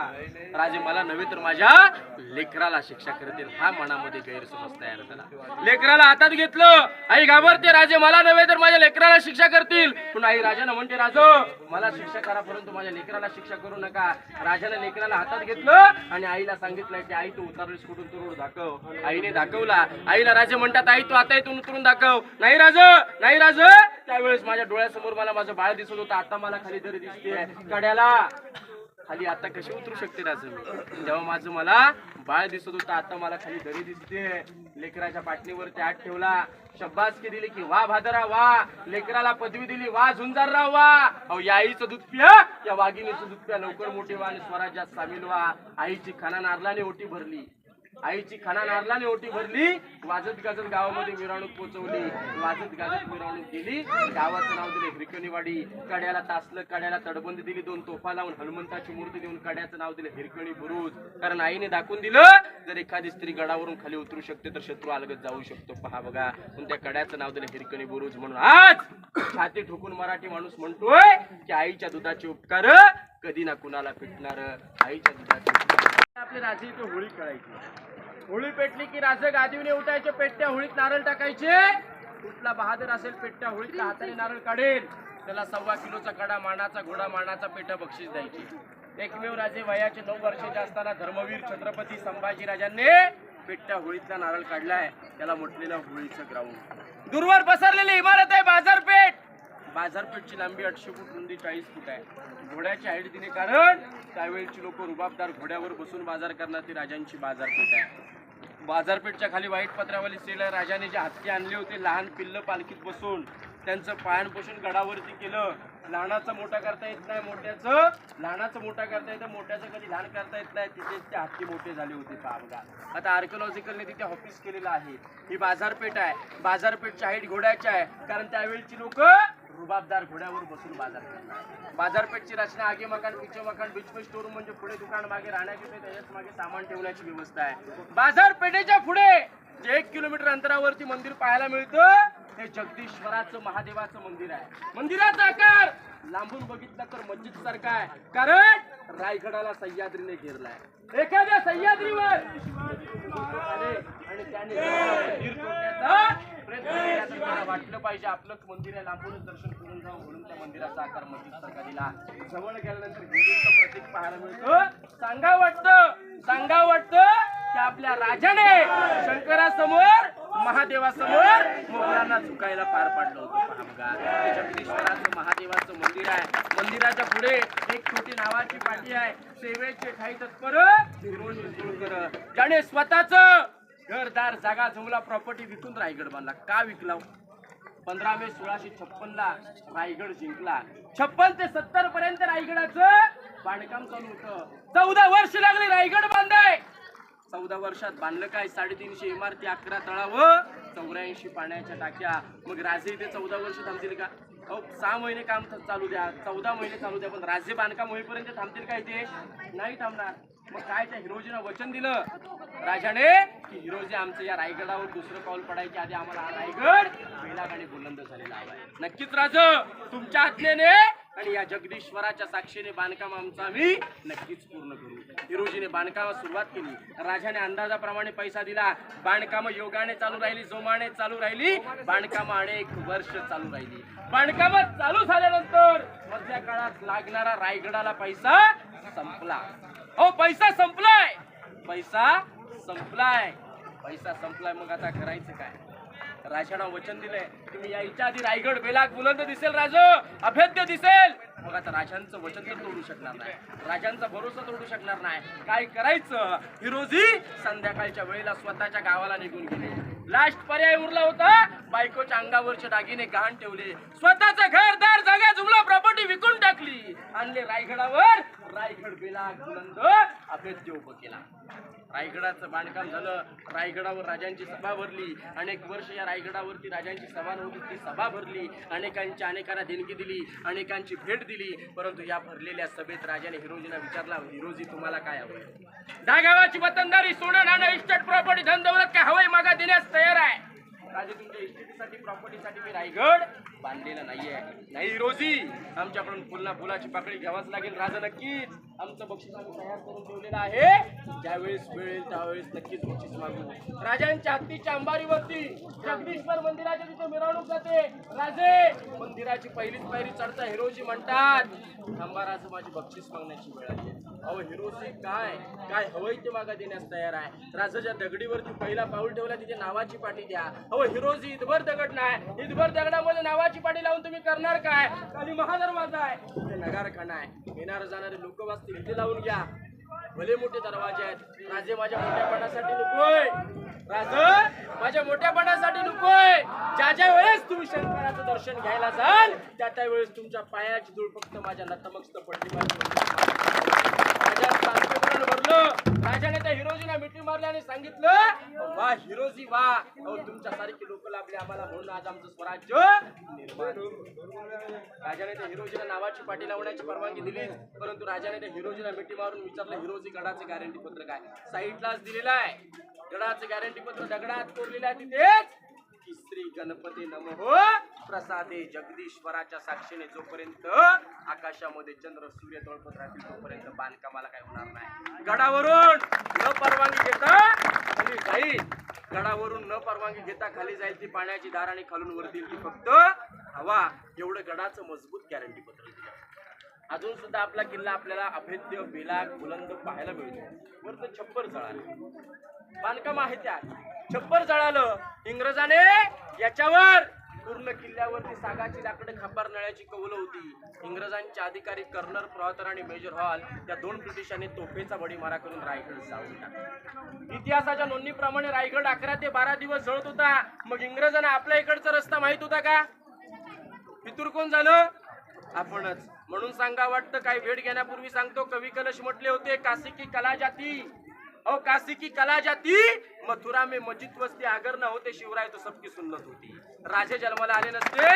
राजे मला नव्हे तर माझ्या लेकराला शिक्षा करतील, हा मनामध्ये गैरसमज तयार झाला. लेकराला हातात घेतलं, आई घाबरते, राजे मला नव्हे तर माझ्या लेकराला शिक्षा करतील. पण आई राजाला म्हणते, राजो मला शिक्षा करा परंतु माझ्या लेकराला शिक्षा करू नका. राजाने लेकराला हातात घेतलं आणि आईला सांगितलं की आई तू उतरलीस कुठून तो रोड दाखव. आईने दाखवला. आईला राजे म्हणतात, आई तू आता इथून उतरून दाखव. नाही राज, नाही राज. त्यावेळेस माझ्या डोळ्यासमोर मला माझं बाळ दिसत होतं, आता मला खाली दरी दिसते. कड्याला खाली आता कशी उतरू शकते राज मी? तेव्हा माझं मला बाळ दिसत होतं, आता मला खाली दरी दिसते. लेकराच्या पाटणीवरती हात ठेवला, शब्बासकी दिली की वा भादरा वा. लेकराला पदवी दिली, वा झुंजारराव वा. अहो या आईचं दूध पिया, या वाघिणीचं दूध पिया, लवकर मोठी व्हा आणि स्वराज्यात सामील व्हा. आईची खाना नारलाने ओटी भरली, आईची खाना नारलाने ओटी भरली. वाजत गाजत गावामध्ये मिरवणूक पोहोचवली, वाजत गाजत मिरवणूक गेली. गावाचं नाव दिले हिरकणीवाडी. कड्याला तासलं, कड्याला तडबंदी दिली, 2 तोफा लावून हनुमंताची मूर्ती देऊन कड्याचं नाव दिलं हिरकणी बुरुज. कारण आईने दाखवून दिलं, जर एखादी स्त्री गडावरून खाली उतरू शकते तर शत्रू अलगत जाऊ शकतो. पहा बघा, पण त्या कड्याचं नाव दिलं हिरकणी बुरुज. म्हणून आज छाती ठोकून मराठी माणूस म्हणतोय की आईच्या दुधाचे उपकार कधी ना कुणाला पेटणार. आईच्या दुधाचे उपकार. आपले राजे इथे होळी खेळायची. होळी पेटली की राजे गादीवने उठायचे, पेटत्या होळीत नारळ टाकायचे. कुठला बहादर असेल पेटत्या होळीत हाताने नारळ काढेल त्याला 1.25 किलोचा कडा, मानाचा घोडा, मानाचा पेटा बक्षीस द्यायची. एकमेव राजे वयाचे 9 वर्षाचे असताना धर्मवीर छत्रपती संभाजीराजांनी पेटत्या होळीतला नारळ काढलाय. त्याला म्हटलेलं होळीचं ग्राउंड. दूरवर पसरलेली इमारत आहे बाजारपेठ. बाजारपेठची लांबी 800 फूट, रुंदी 40 फूट आहे. घोड्याची हाईट दिली कारण त्यावेळची लोक रुबाबदार घोड्यावर बसून बाजार करणार, ती राजांची बाजारपेठ आहे. बाजारपेठच्या खाली वाईट पत्र्यावाली सेल आहे. राजाने जे हत्ती आणले होते, लहान पिल्लं पालखीत बसून त्यांचं पायणपोषण गडावरती केलं. लहानाचं मोठा करता येत नाही, मोठ्याचं लहानाचं मोठा करता येतं, मोठ्याचं कधी लहान करता येत नाही. तिथेच ते हत्ती मोठे झाले होते. पहा बघा, आता आर्किओलॉजिकलने तिथे ऑफिस केलेलं आहे. ही बाजारपेठ आहे. बाजारपेठची हाईट घोड्याची आहे कारण त्यावेळची लोक रुबाबदार घोड्यावर बसून बाजार करणार. बाजारपेठची रचना आगे मकान, पिछे मकान, बीच में स्टोर म्हणजे पुढे दुकान, मागे राहण्याची सोय, त्याच्याच मागे सामान ठेवण्याची व्यवस्था आहे. बाजारपेठेच्या पुढे जे 1 किलोमीटर अंतरावरती मंदिर पाहायला मिळतं हे जगदीश्वराचं महादेवाचं मंदिर आहे. मंदिराचा आकार लांबून बघितला तर मस्जिद सारखा आहे कारण रायगडाला सह्याद्रीने घेरलाय. एखाद्या सह्याद्रीवर आले आणि त्याने मंदिर तोडण्याचा प्रयत्न केला तर त्याला वाटलं पाहिजे आपलंच मंदिर आहे, लांबूनच दर्शन करून जाऊ, म्हणून त्या मंदिराचा आकार मस्जिद सारखा दिला. जवळ गेल्यानंतर हिंदूंचं प्रतीक पाहायला मिळतं. सांगावं वाटतं की आपल्या राजाने शंकरासमोर, महादेवासमोर मोगलांना झुकायला पार पाडलं होतं. पहा बघा, हे जगदीश्वराचं महादेवाचं मंदिर आहे. मंदिराच्या पुढे एक छोटी नावाची पाटी आहे. सेवेचे ठाई तत्पर फिरवून विसरून ज्याने स्वतःच घरदार, जागा, जंगला, प्रॉपर्टी विकून रायगड बांधला. का विकला? 15 मे 1656 ला रायगड जिंकला. 56 ते 70 पर्यंत रायगडाचं बांधकाम चालू होतं. 14 वर्ष लागले रायगड बांधाय. 14 वर्षात बांधलं काय? 350 इमारती, 11 तळावं, 84 पाण्याच्या टाक्या. मग राजे इथे 14 वर्ष थांबतील का? अहो 6 महिने काम चालू द्या, 14 महिने चालू द्या, पण राज्य बांधकाम होईपर्यंत थांबतील काय? ते नाही थांबणार. मग काय त्या हिरोजीनं वचन दिलं राजाने की हिरोजी आमचं या रायगडावर दुसरं पाऊल पडायच्या आधी आम्हाला हा रायगड बेलागाने बुलंद झालेला हवा आहे. नक्कीच राजा, तुमच्या आज्ञेने आणि या जगदीश्वराच्या साक्षीने बांधकाम आमचं आम्ही नक्कीच पूर्ण करू. हिरोजीने बांधकामास सुरुवात केली. राजाने अंदाजाप्रमाणे पैसा दिला. बांधकाम योगाने चालू राहिली, जोमाने चालू राहिली. बांधकाम अनेक वर्ष चालू राहिली. बांधकाम चालू झाल्यानंतर मधल्या काळात लागणारा रायगडाला पैसा संपला. हो, पैसा संपलाय. मग आता करायचं काय? राजानं वचन दिलंय तुम्ही यायच्या आधी रायगड बेलाग बुलंद दिसेल, राजो अभेद्य दिसेल. मग आता राजांचं वचन तर तोडू शकणार नाही, राजांचा भरोसा तोडू शकणार नाही. काय करायचं? हिरोजी संध्याकाळच्या वेळेला स्वतःच्या गावाला निघून गेले. लास्ट पर्याय उरला होता, बायकोच्या अंगावरचे दागिने गहाण ठेवले, स्वतःचं घरदार, जागा, जुमला, प्रॉपर्टी विकून टाकली, आणले रायगडावर. रायगड रायगड बेलाग बुलंद अभेद्य उभं केला. रायगडाचं बांधकाम झालं. रायगडावर राजांची सभा भरली. अनेक वर्ष या रायगडावरती राजांची सभा नव्हती, ती सभा भरली. अनेकांना देणगी दिली, अनेकांची भेट दिली. परंतु या भरलेल्या सभेत राजाने हिरोजींना विचारला, हिरोजी तुम्हाला काय हवंय? जागावाची वतनदारी, सोनं नाणं, इस्टेट प्रॉपर्टी, धनदौलत काय हवंय मागा देण्यास तयार आहे. राजे तुमच्या इस्टेटीसाठी प्रॉपर्टीसाठी मी रायगड बांधलेला नाहीये. नाही हिरोजी, आमच्याकडून फुलाची पाकळी घ्यावाच लागेल. राजा नक्कीच आमचं बक्षीस आम्ही तयार करून ठेवलेलं आहे. ज्यावेळेस वेळ त्यावेळेस नक्कीच बक्षीस मागू. राजांच्या हत्तीच्या अंबारीवरती जगदीश्वर मंदिराच्या तिथे मिरवणूक जाते. राजे मंदिराची पहिलीच पायरी चढता हिरोजी म्हणतात, थांबा राजा, माझी बक्षीस मागण्याची वेळ आली. अहो हिरोजी काय हवंय ते मागा देण्यास तयार आहे. राजाच्या दगडीवरती पहिला पाऊल ठेवला, तिथे नावाची पाटी द्या. अहो हिरोजी, इथभर दगड नाही, इथभर दगडामध्ये नावाची पाटी लावून तुम्ही करणार काय? खाली महादरवाजा आहे, तिथे नगारखाना आहे, येणारे जाणारे लोक वाचतील, इथे लावून घ्या. भले मोठे दरवाजे आहेत. राजे माझ्या मोठ्यापणासाठी नकोय, राजा माझ्या मोठ्यापणासाठी नकोय. ज्या वेळेस तुम्ही शंकराचं दर्शन घ्यायला जाल त्या वेळेस तुमच्या पायाची धूळ फक्त माझ्या नतमस्तक पडली पाहिजे. राजांचं अंत्यकरण भरलं. राजाने त्या हिरोजीला मिठी मारली आणि सांगितलं, वा हिरोजी वा, अहो तुमच्यासारखी लोक लाभले आम्हाला, म्हणून आज आमचं स्वराज्य निर्माण. राजाने त्या हिरोजीला नावाची पाटी लावण्याची परवानगी दिली. परंतु राजाने त्या हिरोजीला मिठी मारून विचारलं, हिरोजी गडाचे गॅरंटी पत्र काय? साईडलाच दिलेलं आहे. गडाचे गॅरंटी पत्र दगडात कोरलेलं आहे. तिथेच श्री गणपती नमो प्रसादे जगदीश्वराच्या साक्षीने जोपर्यंत आकाशामध्ये चंद्र सूर्य तळपत राहतील तोपर्यंत बांधकामाला काय होणार नाही. गडावरून न परवानगी घेता खाली जाईल. गडावरून न परवानगी घेता खाली जाईल ती पाण्याची धार आणि खालून वरती ती फक्त हवा. एवढं गडाचं मजबूत गॅरंटी पत्र दिलं. अजून सुद्धा आपला किल्ला आपल्याला अभेद्य बेलाग बुलंद पाहायला मिळतो. वर तर छप्पर जळालं, बांधकाम आहे त्या छप्पर जळालं. इंग्रजाने याच्यावर पूर्ण किल्ल्यावरती सागाची लाकडं खापर नळ्याची कौलं होती. इंग्रजांचे अधिकारी कर्नल प्रॉतर आणि मेजर हॉल या दोन ब्रिटिशांनी तोफेचा बडीमारा करून रायगड जाळून टाकला. इतिहासाच्या नोंदीप्रमाणे रायगड 11 ते 12 दिवस जळत होता. मग इंग्रजांना आपल्या इकडचा रस्ता माहित होता का? फितूर कोण झालं? आपणच. म्हणून सांगा वाटतं काही वेळ घेण्यापूर्वी सांगतो, कवी कलश म्हटले होते, काशी की कला जाती, अहो काशी की कला जाती, मथुरा में मस्जिद वस्ती, अगर न होते शिवराय तो सबकी सुन्नत होती. राजे जन्माला आले नसते,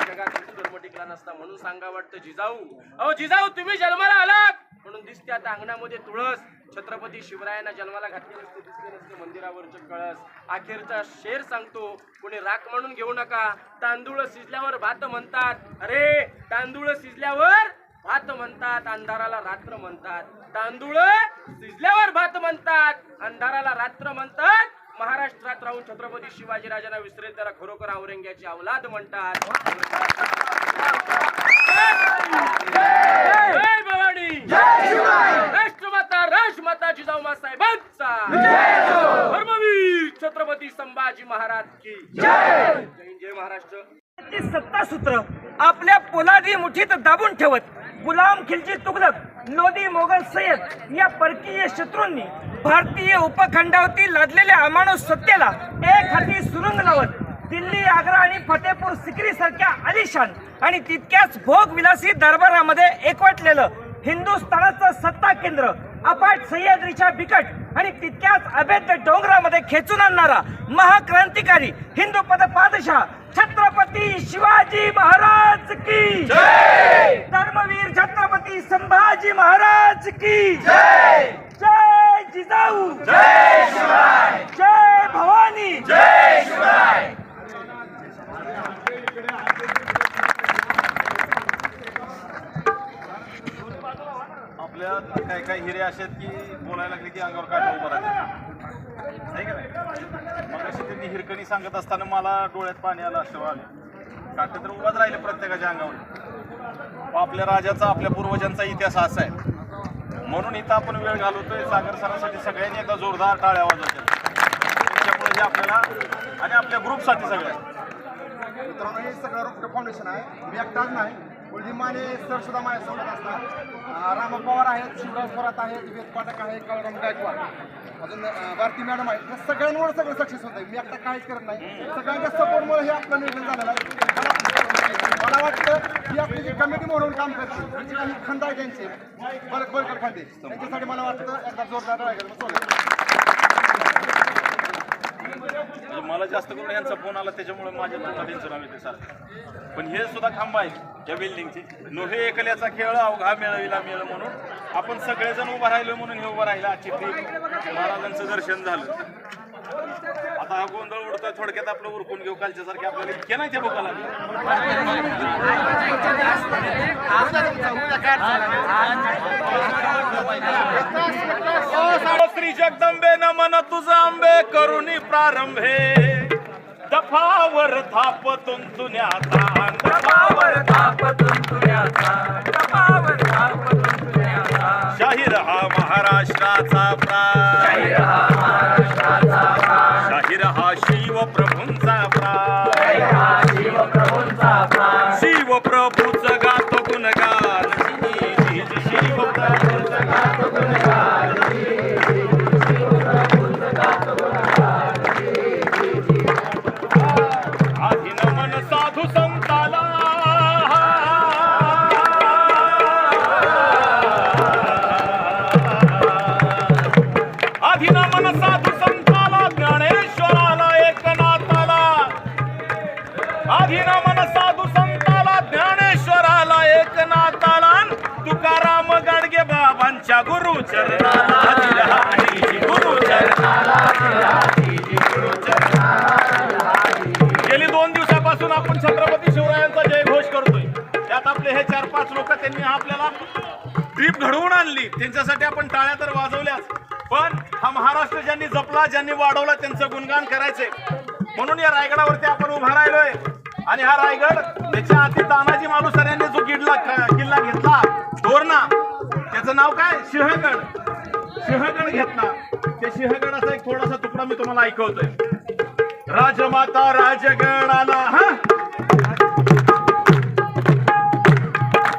जगात हिंदू धर्म टिकला नसता. म्हणून सांगा वाटतं जिजाऊ, अहो जिजाऊ तुम्ही जन्माला आलात म्हणून दिसते आता अंगणामध्ये तुळस. छत्रपती शिवरायांना जन्माला घातले नसते, दिसले नसते मंदिरावरचे कळस. अखेरचा शेर सांगतो, कोणी राख म्हणून घेऊ नका. तांदूळ शिजल्यावर भात म्हणतात, अरे तांदूळ शिजल्यावर भात म्हणतात, अंधाराला रात्र म्हणतात. तांदूळ शिजल्यावर भात म्हणतात, अंधाराला रात्र म्हणतात. महाराष्ट्रात राहून छत्रपती शिवाजी राजांना विसरेल त्याला खरोखर औरंग्याची अवलाद म्हणतात. जय भवानी, जय शिवराय, राष्ट्रमाता राजमाता जिजाऊ मासाहेबांचा धर्मवीर छत्रपती संभाजी महाराज की जय. जय महाराष्ट्र. सत्ता सूत्र आपल्या पोलादी मुठीत दाबून ठेवत गुलाम खिलजी तुगलक, लोधी मोगल सय्यद या परकीय शत्रूंनी भारतीय उपखंडावरती लादलेल्या अमानुष सत्तेला एक हाती सुरुंग लावत दिल्ली, आग्रा आणि फतेपूर सिक्री सारख्या आलिशान आणि तितक्याच भोगविलासी दरबारामध्ये एकवटलेलं हिंदुस्थानाचं सत्ता केंद्र अफाट सह्याद्रीच्या बिकट आणि तितक्याच अभेद्य डोंगरामध्ये खेचून आणणारा महाक्रांतिकारी हिंदू पादशाह छत्रपती शिवाजी महाराज की जय. धर्मवीर छत्रपती संभाजी महाराज की जय. जय जिजाऊ, जय शिवराय, जय भवानी, जय शिवराय. आपल्या काही काही हिरे असे आहेत की बोलायला लागले की अंगावर काढून उभं राहते, नाही का नाही? मग अशी त्यांनी हिरकणी सांगत असताना मला डोळ्यात पाणी आलं, अश्रू आले. काटे तर उभाच राहिले प्रत्येकाच्या अंगावर. आपल्या राजाचा, आपल्या पूर्वजांचा इतिहास असा आहे. म्हणून इथं आपण वेळ घालवतोय. सागर सरांसाठी सगळ्यांनी एकदा जोरदार टाळ्या वाजवल्या. त्याच्यामुळे हे आपल्याला आणि आपल्या ग्रुपसाठी सगळ्या मित्रांनो, हे सगळं रुपटे फाउंडेशन आहे. मी एकटाच नाही, उर्जिमाने सर सुद्धा माझ्यासोबत असतात. राम पवार आहेत, शिवराज थोरात आहेत, वेद पाठक आहे, काळराम गायकवाड, अजून भारती मॅडम आहेत. हे सगळ्यांमुळे सगळं सक्सेस होत आहे. मी एकटा काहीच करत नाही. सगळ्यांच्या सपोर्टमुळे हे आपलं नियोजन झालेलं आहे. मला वाटतं की आपली जी कमिटी मोठी म्हणून काम करते म्हणजे काही खंदा आहे त्यांचे बळकट खांदे त्यांच्यासाठी मला वाटतं एकदा जोरदार रायगड म्हणजे मला जास्त करून यांचा फोन आला त्याच्यामुळे माझ्या तोंडात त्यांचं नाव येते सारखं. पण हे सुद्धा खांब आहे या बिल्डिंगचे. नव्हे एकल्याचा खेळ अवघा मिळविला मिळ म्हणून आपण सगळेजण उभं राहिलो म्हणून हे उभं राहिलं. आजची ट्रीप महाराजांचं दर्शन झालं. आता हा गोंधळ उडतोय थोडक्यात आपलं उरकून घेऊ. कालच्या सारखे आपल्याला इतके नाही त्या बोकाला श्री जगदंबे नमन तुझा आंबे करुणी प्रारंभे दफावर थाप तुंतुन्याचा शाहीर हा महाराष्ट्राचा प्राण शाहीर हा शिवप्रभूंचा प्राण शिवप्रभूच गातो गुणगान शिवप्रभूच गातो गुणगान आधी नमन साधू संताला आधी नमन साधू संताला ज्ञानेश्वराला एकनाथाला आधी नमन साधू संताला ज्ञानेश्वराला एकनाथाला तुकाराम गाडगे बाबांच्या गुरुचरणाला गेली 2 दिवसापासून आपण छत्रपती शिवरायांचा जयघोष करतोय. त्यात आपले हे 4-5 लोक त्यांनी आपल्याला ट्रीप घडवून आणली. त्यांच्यासाठी आपण टाळ्या तर वाजवल्याच, पण हा महाराष्ट्र ज्यांनी जपला ज्यांनी वाढवला त्यांचं गुणगान करायचंय म्हणून या रायगडावरती आपण उभा राहिलोय. आणि हा रायगड त्याच्या आधी तानाजी मालुसरे यांनी जो किल्ला घेतला तोरणा, त्याचं नाव काय सिंहगड घेतला. त्या सिंहगडाचा एक थोडासा तुकडा मी तुम्हाला ऐकवतोय. राजमाता राजगडाला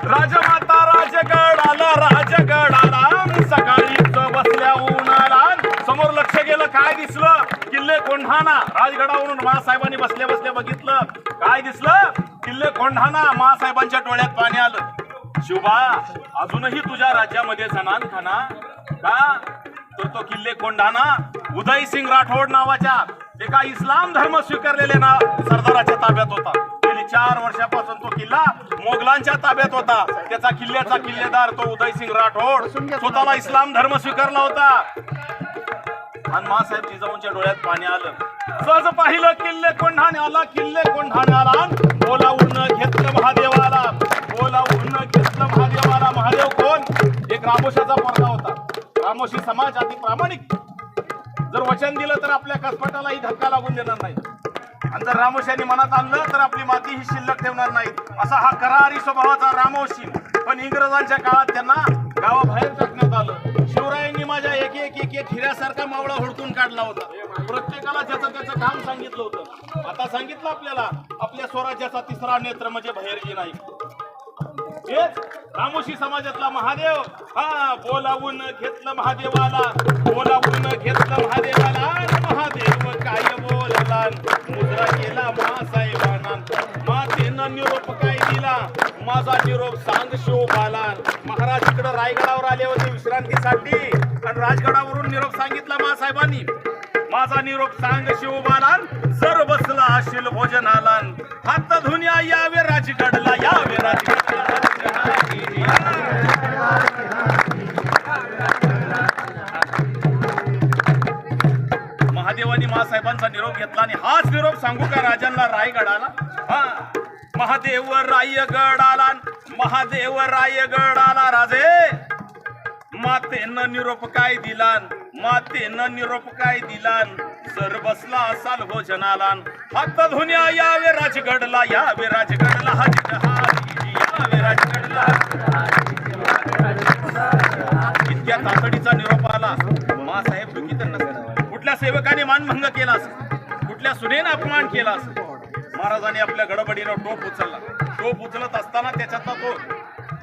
राजमाता राजगडाला सकाळीच बसल्या उन्हाला समोर लक्ष गेलं काय दिसलं? किल्ले कोंढाणा. राजगडावरून महासाहेबांनी बसल्या बसल्या बघितलं काय दिसलं? किल्ले कोंढाणा. महासाहेबांच्या डोळ्यात पाणी आलं. शिवबा अजूनही तुझ्या राज्यामध्ये जनान खाना का? तो किल्ले कोंढाणा उदयसिंग राठोड नावाच्या एका इस्लाम धर्म स्वीकारलेल्या सरदाराच्या ताब्यात होता. गेली 4 वर्षापासून तो किल्ला मोगलांच्या ताब्यात होता. त्याचा किल्ल्याचा किल्लेदार तो उदयसिंग राठोड स्वतःला इस्लाम धर्म स्वीकारला होता. आणि मासाहेब जिजाऊंच्या डोळ्यात पाणी आलं. सहज पाहिलं किल्ले कोंढाण्याला बोलावून घेतलं महादेवाला महादेव कोण? एक रामोशाचा पोरगा होता. रामोशी समाज अति प्रामाणिक. जर वचन दिलं तर आपल्या कसपटालाही धक्का लागून देणार नाही. आणि जर रामोशाने मनात आणलं तर आपली माती ही शिल्लक ठेवणार नाही. असा हा करारी स्वभावाचा रामोशी. पण इंग्रजांच्या काळात त्यांना गावाबाहेर टाकण्यात आलं. शिवरायांनी माझ्या एक हिऱ्यासारखा मावळा हुडकून काढला होता. प्रत्येकाला ज्याचं त्याचं काम सांगितलं होतं. आता सांगितलं आपल्याला आपल्या स्वराज्याचा 3रा नेत्र म्हणजे भैरजी नाईक. हेच रामोशी समाजातला महादेव. बोलावून घेतलं महादेवाला महादेव काय बोलला मुजरा केला महासाहेबांना. मातेनं निरोप काय दिला माझा निरोप सांग शोभाला. महाराज इकडं रायगडावर आले होते विश्रांतीसाठी आणि राजगडावरून निरोप सांगितला महासाहेबांनी. माझा निरोप सांग शिवबाला जर बसला अशील भोजनाला. हात धुन्या यावे राजगडला महादेवानी महासाहेबांचा निरोप घेतला. आणि हाच निरोप सांगू का राजांना रायगडाला? महादेव रायगडाला राजे मातेनं निरोप काय दिला सर बसला असाल भोजनाला. हात धुन्या यावे राजगडला यावे राजगडला इतक्या तातडीचा निरोप आला. मासाहेब दुखी तर नसतात. कुठल्या सेवकाने मानभंग केला असं, कुठल्या सुनेनं अपमान केला असं. महाराजांनी आपल्या गडबडीनं टोप उचलत असताना त्याच्यातला तो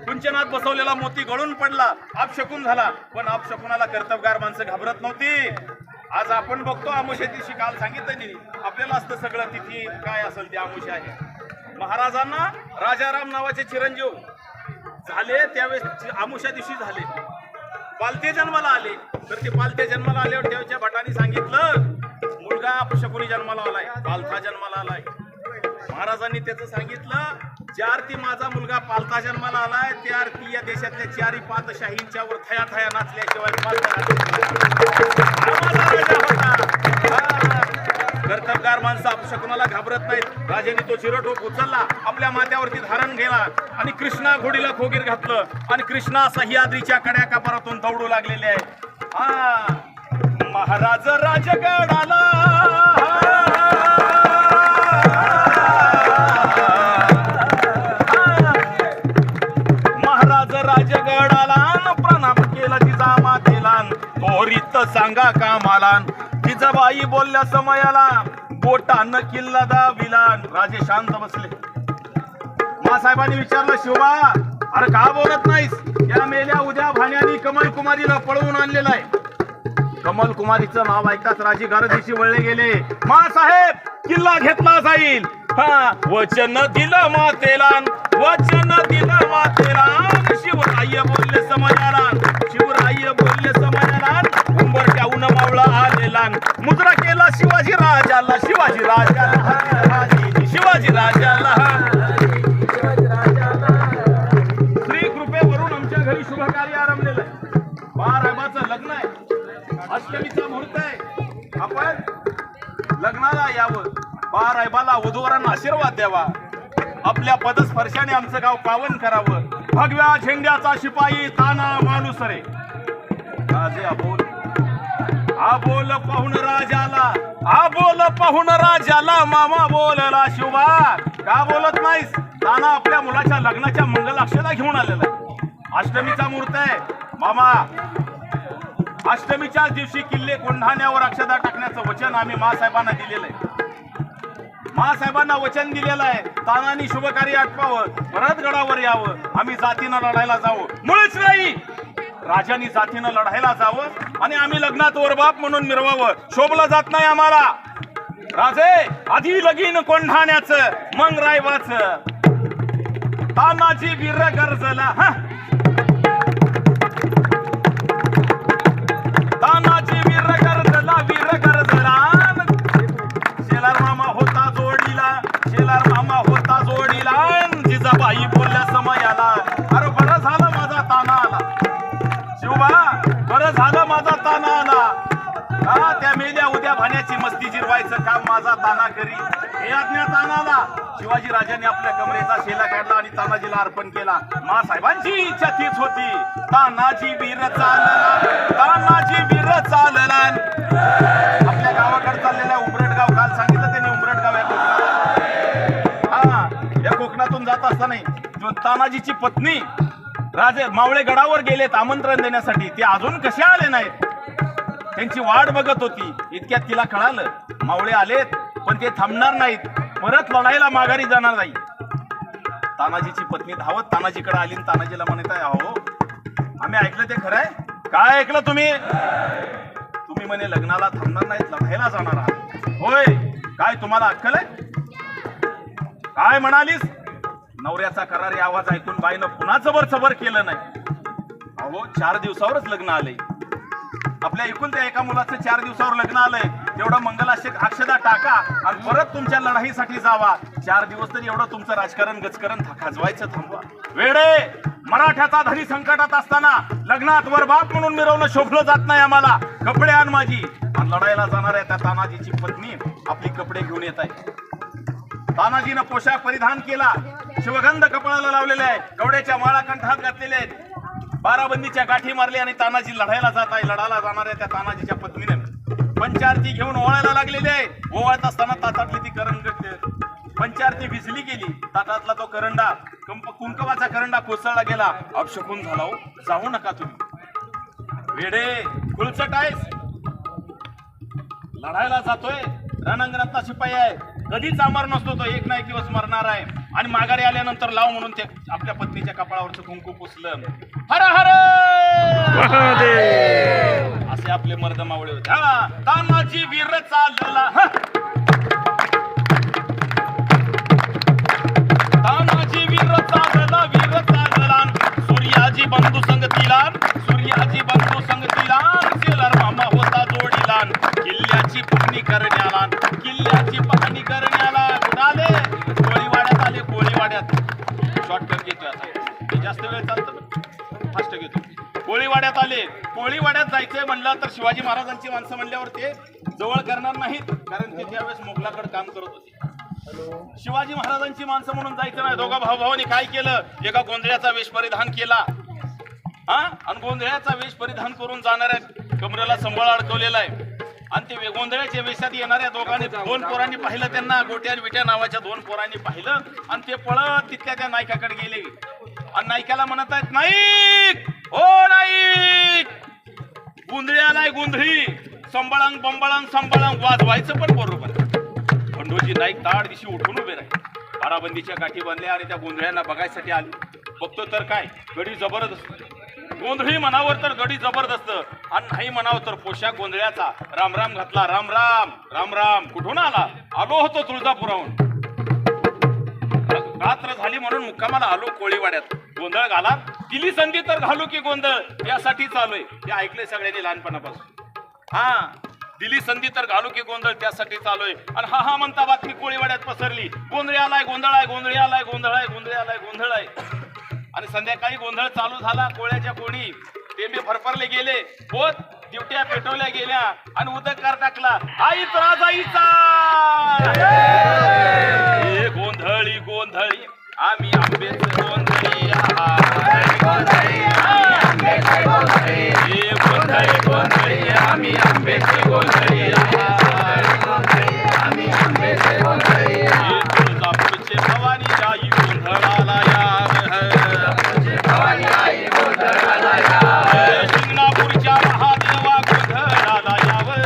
कुंचनात बसवलेला मोती गळून पडला. अपशकुन झाला. पण अपशकुनाला कर्तबगार माणसं घाबरत नव्हती. आज आपण बघतो आमुष्या दिवशी काल सांगितलं आपल्याला असतं सगळं तिथी काय असेल ती आमुष्या आहे. महाराजांना राजाराम नावाचे चिरंजीव झाले त्यावेळेस आमुषा दिवशी झाले, पालते जन्माला आले. तर ते पालते जन्माला आल्यावर त्यावेळेच्या भटांनी सांगितलं मुलगा अपशकुनी जन्माला आलाय, पालथा जन्माला आलाय. महाराजांनी त्याचं सांगितलं ज्या अर्थी माझा मुलगा पालथा जन्माला आलाय त्या अर्थी या देशातल्या चारी पातशाहींच्या वर थया थया नाचल्याशिवाय कर्तबगार माणसं अपशकुनाला घाबरत नाहीत. राजाने तो चिरटोप उचलला, आपल्या माथ्यावरती धारण गेला आणि कृष्णा घोडीला खोगीर घातलं आणि कृष्णा सह्याद्रीच्या कड्या कपारातून दौडू लागलेले आहे. महाराज राजगडाला राजगडाला प्रणाम केला तिचा मातेला, तोरीत सांगा कामाला. जिजाबाई बोलल्या समयाला, बोटानं किल्ला दाविला. राजे शांत बसले. मासाहेबांनी विचारलं शिवबा अरे का बोलत नाहीस? या मेल्या उद्या भाण्यानी कमल कुमारीला पळवून आणलेलं आहे. कमल कुमारीचं नाव ऐकताच राजे गारदीशी वळले गेले. मासाहेब किल्ला घेतला जाईल. वचन दिलं मातेला, वचन दिलं मातेला. शिवराय बोलले समयाला, शिवराय बोलले समयाला. उंबरट्याहून मावळा आलेला, मुद्रा केला शिवाजी राजाला, शिवाजी राजाला, शिवाजी राजाला. श्री कृपेवरून आमच्या घरी शुभ कार्य आरंभलेलं आहे. बाराबाचं लग्न आहे, अष्टमीचा मुहूर्त आहे. आपण लग्नाला यावं, बाराबाला वधूवरांना आशीर्वाद द्यावा, आपल्या पदस्पर्शाने आमचं गाव पावन करावं. भगव्या झेंड्याचा शिपाई ताना माणूस रे. राजे अबोल आबोल पाहुण राजाला, आबोल पाहुण राजाला. मामा बोलला शिवबा का बोलत नाहीस? ताना आपल्या मुलाच्या लग्नाच्या मंगल अक्षता घेऊन आलेला आहे. अष्टमीचा मुहूर्त आहे मामा. अष्टमीच्या दिवशी किल्ले कोंढाण्यावर अक्षता टाकण्याचं वचन आम्ही मासाहेबांना दिलेलं आहे. मासाहेबांना वचन दिलेलं आहे तानांनी शुभ कार्य आटपावं, परत गडावर यावं, आम्ही जातीनं लढायला जावं. मुळीच नाही, राजांनी जातीनं लढायला जावं आणि आम्ही लग्नात वरबाप म्हणून मिरवावं. शोभलं जात नाही आम्हाला. राजे आधी लगीन कोंढाण्याचं मग रायबाचं. तानाजी वीर गरजला, तानाजी वीर गरजला, वीर गरजला. शेलार मामा होता जोडीला, शेलार मामा होता जोडीला. जिजाबाई बोलल्या समयाला, अरे बरं झालं माझा ताना आला शिवबा, बरं झालं माझा ताना आला. त्या मेल्या उद्या भाण्याची मस्ती जिरवायचं काम माझा ताना करी. हे आज्ञा तानाला. शिवाजी राजाने आपल्या कमरेचा शेला काढला आणि तानाजीला अर्पण केला. मासाहेबांची इच्छा तीच होती. तानाजी वीर चालला, तानाजी वीर चालला. आपल्या गावाकडे चाललेल्या उमरटगाव, काल सांगितलं त्यांनी उमरटगाव या कोकणात. या कोकणातून जात असताना तानाजीची पत्नी राजे मावळे गडावर गेलेत आमंत्रण देण्यासाठी. ते अजून कसे आले नाहीत, त्यांची वाट बघत होती. इतक्यात तिला कळालं मावळे आलेत, पण ते थांबणार नाहीत, परत लढायला माघारी जाणार नाही. तानाजीची पत्नी धावत तानाजीकडे आली आणि तानाजीला म्हणत आहे, अहो आम्ही ऐकलं ते खरंय? काय ऐकलं तुम्ही? तुम्ही म्हणे लग्नाला थांबणार नाहीत, लढायला जाणार आहात. होय, काय तुम्हाला अक्कल आहे? काय म्हणालीस? नवऱ्याचा करारी आवाज ऐकून बाईनं पुन्हा जबर केलं नाही. अहो 4 दिवसावरच लग्न आलंय. आपल्या एकुलत्या एका मुलाचं 4 दिवसावर लग्न आलंय. तेवढं मंगल अक्षदा टाका आणि परत तुमच्या लढाईसाठी जावा. 4 दिवस तरी एवढं तुमचं राजकारण गजकरण खाजवायचं थांबवा. वेडे, मराठ्याचा धनी संकटात असताना लग्नात वर बाप म्हणून मिरवणं शोभलं जात नाही आम्हाला. कपडे आण माझी. आणि लढायला जाणार आहे त्या तानाजीची पत्नी आपली कपडे घेऊन येत आहे. तानाजीनं पोशाख परिधान केला, शिवगंध कपाळाला लावलेले आहे, कवड्याच्या माळा कंठात घातलेल्या आहेत, बाराबंदीच्या गाठी मारली आणि तानाजी लढायला जात आहे. लढायला जाणार आहे त्या तानाजीच्या पत्नीने पंचारती घेऊन ओवाळायला लागलेली आहे. ओवाळत असताना ताटातली ती करंड पंचारती भिजली गेली. ताटातला तो करंडा कुंकवाचा करंडा कोसळला गेला. अपशकुन झाला. हो, जाऊ नका तुम्ही. वेडे, खुळचट आहेस. लढायला जातोय, रणांगणातला शिपाई आहे, कधीच अमर नसतो तो, एक ना एक दिवस मरणार आहे. आणि माघारी आल्यानंतर लाव म्हणून ते आपल्या पत्नीच्या कपाळावरचं कुंकू पुसलं. हर हर असे आपले मर्द मावळे होते. तानाजी वीर चालला, तानाजी वीर चालला, वीर चालला. शॉर्टकट घेतोय आता. ते जास्त वेळ चालतं फास्ट घेतो. कोळीवाड्यात आले. कोळीवाड्यात जायचंय म्हणलं तर शिवाजी महाराजांची माणसं म्हणल्यावर ते जवळ करणार नाहीत, कारण ते त्यावेळेस मोगलाकडे काम करत होते. शिवाजी महाराजांची माणसं म्हणून जायचं नाही. दोघा भावांनी काय केलं, एका गोंधळ्याचा वेश परिधान केला. आणि गोंधळ्याचा वेश परिधान करून जाणाऱ्या कमरेला संबळ अडकवलेला आहे. आणि ते गोंधळ्याच्या वेशात येणाऱ्या दोघांनी 2 पोरांनी पाहिलं, त्यांना गोट्या विट्या नावाच्या 2 पोरांनी पाहिलं आणि ते पळत तिथल्या त्या नायकाकडे गेले. आणि नायकाला म्हणत आहेत, नाईक, ओ नाईक, गोंधळी आलाय, गोंधळी, संबळांग बंबळांग संबळांग, वाजवायचं पण बरोबर. खंडोजी नाईक ताड दिवशी उठून उभे राहिले. बाराबंदीच्या गाठी बांधल्या आणि त्या गोंधळ्यांना बघायसाठी आले. बघतो तर काय, गडी जबरदस्त. गोंधळी म्हणावर तर गडी जबरदस्त आणि नाही म्हणावं तर पोशाख गोंधळ्याचा. राम राम घातला. राम राम राम राम. कुठून आला? आलो होतो तुळजापुराहून. रात्र झाली म्हणून मुक्कामाला आलो कोळीवाड्यात. गोंधळ घाला, दिली संधी तर घालू की गोंधळ, यासाठी चालू आहे. हे ऐकलंय सगळ्यांनी लहानपणापासून. दिली संधी तर घालू की गोंधळ, त्यासाठी चालू आहे. आणि हा म्हणता बातमी कोळीवाड्यात पसरली, गोंधळी आलाय, गोंधळ आहे, गोंधळी आलाय, गोंधळ आहे, गोंधळी आलाय, गोंधळ आहे. आणि संध्याकाळी गोंधळ चालू झाला. कोळ्याच्या कोणी टेंबे फरफरले गेले, पोत दिवट्या पेटवल्या गेल्या आणि उदकार टाकला. आईच राजाईचा हे गोंधळी गोंधळी आम्ही आंबेच गोंधळी, हे गोंधळी गोंधळी आम्ही आंबेच गोंधळी, तुळजापूरचे भवानी आई गोंधळाला शिंगणापूरच्या महादेवा गोंधळाला यावं,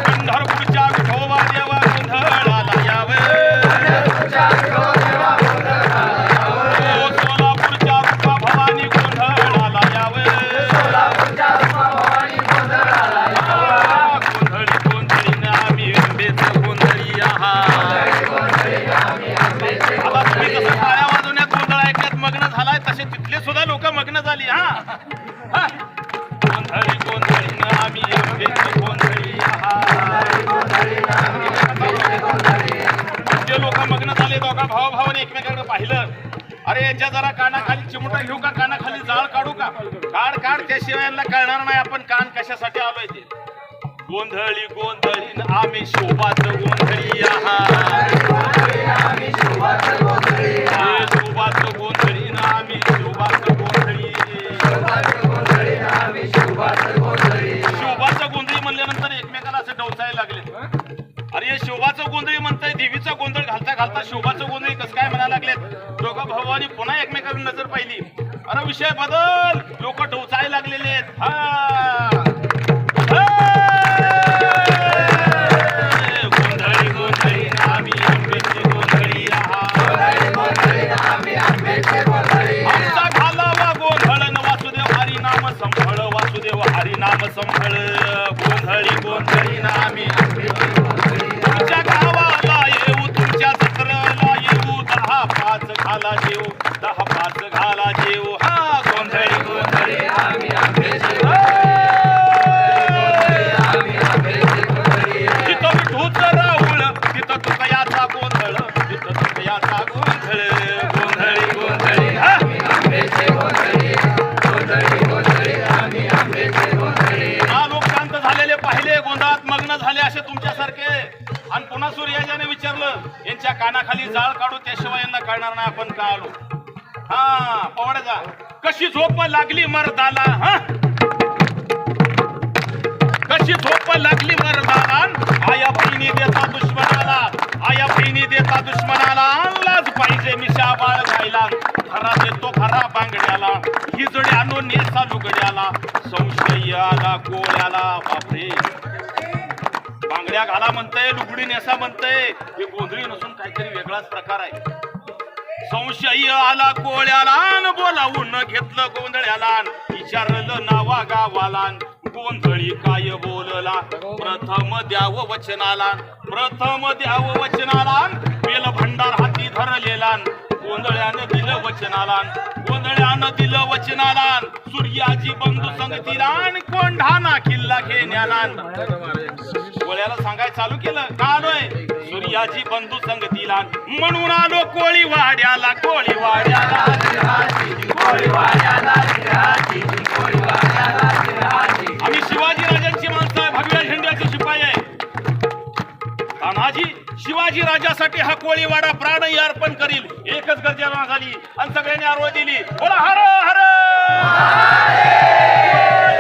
पंढरपूरच्या विठोबा देवा गोंधळाला यावं, सोलापूरच्या रूपा भवानी गोंधळाला यावं. गोंधळी गोंधळी आम्ही आंबेच गोंधळी आहात. आता तुम्ही कसं टाळ्या वाजवण्यात गोंधळ ऐकण्यात मग्न झालाय, तसे तिथले सुद्धा लोक मग्न झाली. गोंधळी गोंधळी आम्ही आंबेच गोंधळी आहात. जे लोक मग्न झाले, दोघा भावाभावाने एकमेकांकडे पाहिलं. अरे यांच्या जरा कानाखाली चिमटा घेऊ का, कानाखाली जाळ काढू का? काढ, त्याशिवाय यांना कळणार नाही आपण कान कशासाठी आलोय ते. गोंधळी गोंधळी आम्ही शोभाचं गोंधळी आहात. शोभाचं गोंधळी आम्ही शोभाचं गोंधळी. शोभाचं गोंधळी म्हणल्यानंतर एकमेकाला असं डवचायला लागले. अरे शोभाचं गोंधळी म्हणताय, देवीचा गोंधळ घालता घालता शोभाचं गोंधळी कसं काय म्हणायला लागलेत? दोघं भावानी पुन्हा एकमेकांना नजर पाहिली. अरे विषय बदल, लोक डवचायला लागलेले आहेत. गोंधळी गोंधळी आम्ही आंबेची गोंधळी आमचा घालावा गोंधळ वासुदेव हरी नाम संभळ, वासुदेव हरी नाम संभळ. गोंधळी गोंधळी आम्ही तुमच्या गावाला येऊ, तुमच्या सत्राला येऊ, 10-5 घाला जेऊ, 10-5 घाला जेऊ. गोंधळी गोंधळी आम्ही आंबेची तिथं विठूचं राऊळ, तिथं तुकयाचा गोंधळ, तिथं तुकयाचा गोंधळ. गोंधळी गोंधळी लोक शांत झालेले पाहिले, गोंधळात मग्न झाले असे तुमच्यासारखे. आणि पुन्हा सूर्याजाने विचारलं, यांच्या कानाखाली जाळ काढू, त्याशिवाय यांना कळणार नाही आपण का आलो. पवड्याचा कशी झोप लागली मर्दाला, कशी झोप लागली मर्दाला. आया बहिणी देता दुश्मनाला, आया बहिणी देता दुश्मनाला. आणलाच पाहिजे मिशा बाळ घायला, खरा देतो खरा बांगड्याला, ही जोडी आणून नेसा लुगड्याला. संशय आला कोळ्याला, बापरे बांगड्या घाला म्हणतंय, लुगडी नेसा म्हणतंय. हे गोंधळी नसून काहीतरी वेगळाच प्रकार आहे. संशय आला कोळ्याला, बोलावून घेतलं गोंधळ्याला, विचारलं नावा गावाला. गोंधळी काय बोलला, प्रथम द्यावं वचनाला, प्रथम द्यावं वचनाला. बेल भंडार हाती धरलेला, गोंधळ्यानं दिलं वचनाला, गोंधळ्यानं दिलं वचनाला. सूर्याची बंधू संगतीला, कोंढाणा किल्ला घेण्याला. गोळ्याला सांगाय चालू केलं का आलोय सूर्याची बंधू संगतीला म्हणून आलो कोळी वाड्याला आम्ही शिवाजी राजांची माणसं आहे, भगव्या झेंड्याचे शिपाई आहे. तानाजी शिवाजी राजासाठी हा कोळीवाडा प्राणही अर्पण करील एकच गर्जना झाली आणि सगळ्यांनी आरोळ दिली. बोला हर हर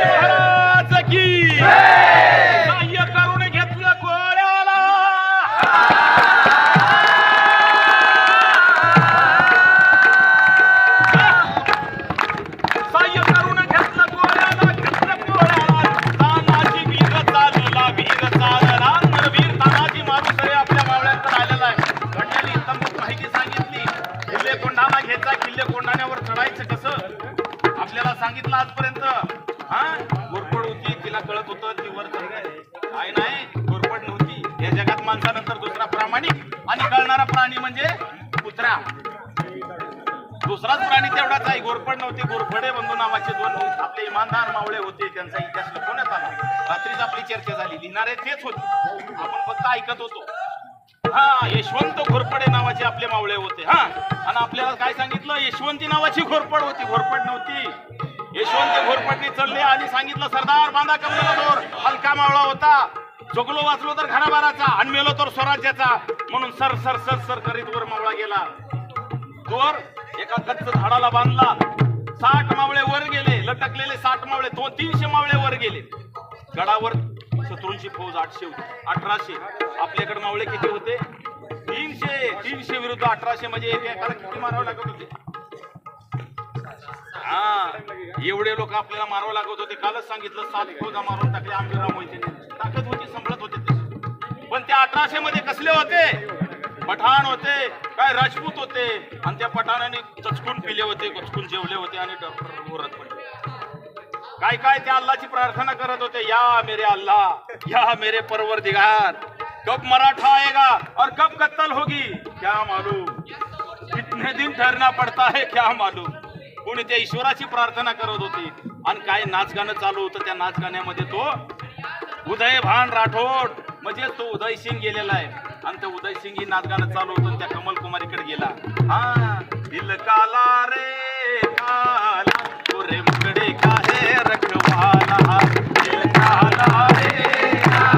महाराज की सहाय्य करून घेतलं कोळ्याला. सहाय्य करून घेतलं कोळ्याला, घेतलं कोळ्याला. तानाजी वीर चालला, वीर चालला. वीर तानाजी मारुसरे आपल्या मावळ्यांकडे आलेला आहे. घडलेली इतंभूत माहिती सांगितली. किल्ले कोंढाणा घ्यायचा, किल्ले कोंढाण्यावर चढायचं कसं आपल्याला सांगितलं आजपर्यंत. हा घोरपड होती, तिला कळत होतं ती वर काय नाही, घोरपड नव्हती. या जगात माणसानंतर दुसरा प्रामाणिक आणि कळणारा प्राणी म्हणजे कुत्रा. दुसराच प्राणी तेवढाच आहे. घोरपड नव्हते, घोरपडे बंधू नावाचे दोन आपले इमानदार मावळे होते. त्यांचा इतिहास लपवण्यात आला. रात्रीच आपली चर्चा झाली. लिहिणारे तेच होते, आपण फक्त ऐकत होतो. हा यशवंत घोरपडे नावाचे आपले मावळे होते. हा आणि आपल्याला काय सांगितलं, यशवंती नावाची घोरपड होती, घोरपड नव्हती. यशवंत घोरपडने चढले आणि सांगितलं सरदार बांधा कमरेला दोर. हलका मावळा होता, जगलो वाचलो तर घराबाराचा आणि मेलो तर स्वराज्याचा. म्हणून सर सर सर सर करीत वर मावळा गेला. दोर एका गच्च झाडाला बांधला. 60 मावळे वर गेले, लटकलेले 60 मावळे 300 मावळे वर गेले. गडावर शत्रूंची फौज 800 होती, 1800. आपल्याकडे मावळे किती होते? 300 विरुद्ध 1800 म्हणजे एकाला किती मारावं लागत होते? हा एवढे लोक आपल्याला मारावं लागत होते. कालच सांगितलं 7 फौजा मारून टाकले आंबीराव मोहिते. ताकद होती, संभळत होते ते. पण त्या 1800 मध्ये कसले होते? पठाण होते, काय राजपूत होते. आणि त्या पठाणाने चचकून पिले होते, गचकून जेवले होते आणि उरत पडले. काय काय त्या अल्लाची प्रार्थना करत होते, या मेरे अल्लाह, या मेरे परवरदिगार, कब मराठा आएगा और कब कत्ल होगी क्या मालूम, कितने दिन ठहरना पड़ता है क्या मालूम. कोणी त्या ईश्वराची प्रार्थना करत होती. आणि काय नाचगाणं चालू होतं. त्या नाचगाण्यामध्ये तो उदयभान राठोड म्हणजे तो उदय सिंग गेलेला आहे. आणि त्या उदय सिंग ही नाचगाणं चालू होतं. त्या कमल कुमारीकडे गेला. हा दिल काला रे काला तुरे मुकड़े का है रखवाला, दिल काला रे काला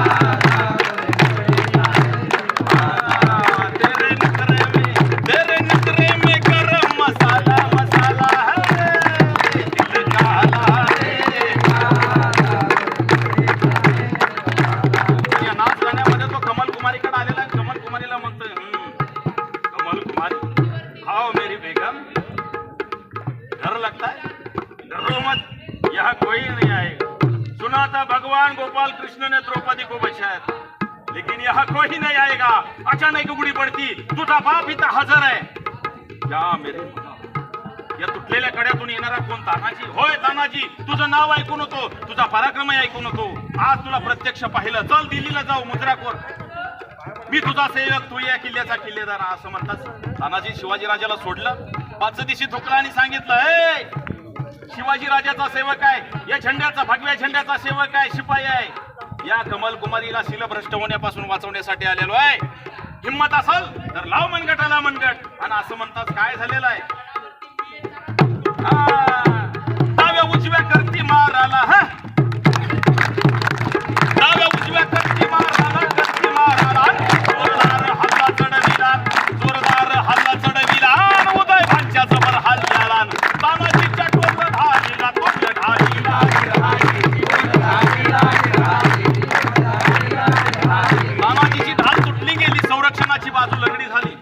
तेरे नखरे में गरम मसाला मसाला है, दिल काला रे काला. या नाच गाण्यामध्ये तो कमल कुमारीकडे आलेला आहे. कमल कुमारीला म्हणतोय, कमल कुमारी आओ मेरी बेगम, डर लगता है? डरो मत, यहाँ कोई नहीं आएगा. सुना था भगवान गोपाल कृष्ण ने द्रौपदी को बचाया था, लेकिन यहाँ कोई नहीं आएगा. अचानक उघडी पडती, तुझा बाप इथं हजर आहे. क्या मेरे या तुटलेल्या कड्यातून येणारा कोण? तानाजी. होय तानाजी, तुझं नाव ऐकून होतो, तुझा पराक्रम ऐकून होतो. आज तुला प्रत्यक्ष पाहिलं. चल दिल्लीला जाऊ, मुद्राकोर. मी तुझा सेवक, तू या किल्ल्याचा किल्लेदार. असं म्हणतात. तानाजी शिवाजी राजाला सोडलं. 5 दिवशी ठोकला आणि सांगितलं, ए शिवाजी राजाचा सेवक आहे, या झेंड्याचा, भगव्या झेंड्याचा सेवक आहे, शिपाई आहे. या कमल कुमारीला शिलभ्रष्ट होण्यापासून वाचवण्यासाठी आलेलो आहे. हिम्मत असल तर लाव मनगटाला मनगट. आणि असं म्हणतात काय झालेलं आहे? डाव्या उजव्या करती माराला, हा डाव्या उजव्या करती माराला, करती माराला. जोरदार हल्ला चढविला, जोरदार हल्ला चढविला. उदय भांच्या जबर हल्ल्याला तानाजीच्या टोक ढालीला, टोक ढालीला. तानाजीची ढाल तुटली गेली. संरक्षणाची बाजू लंगडी झाली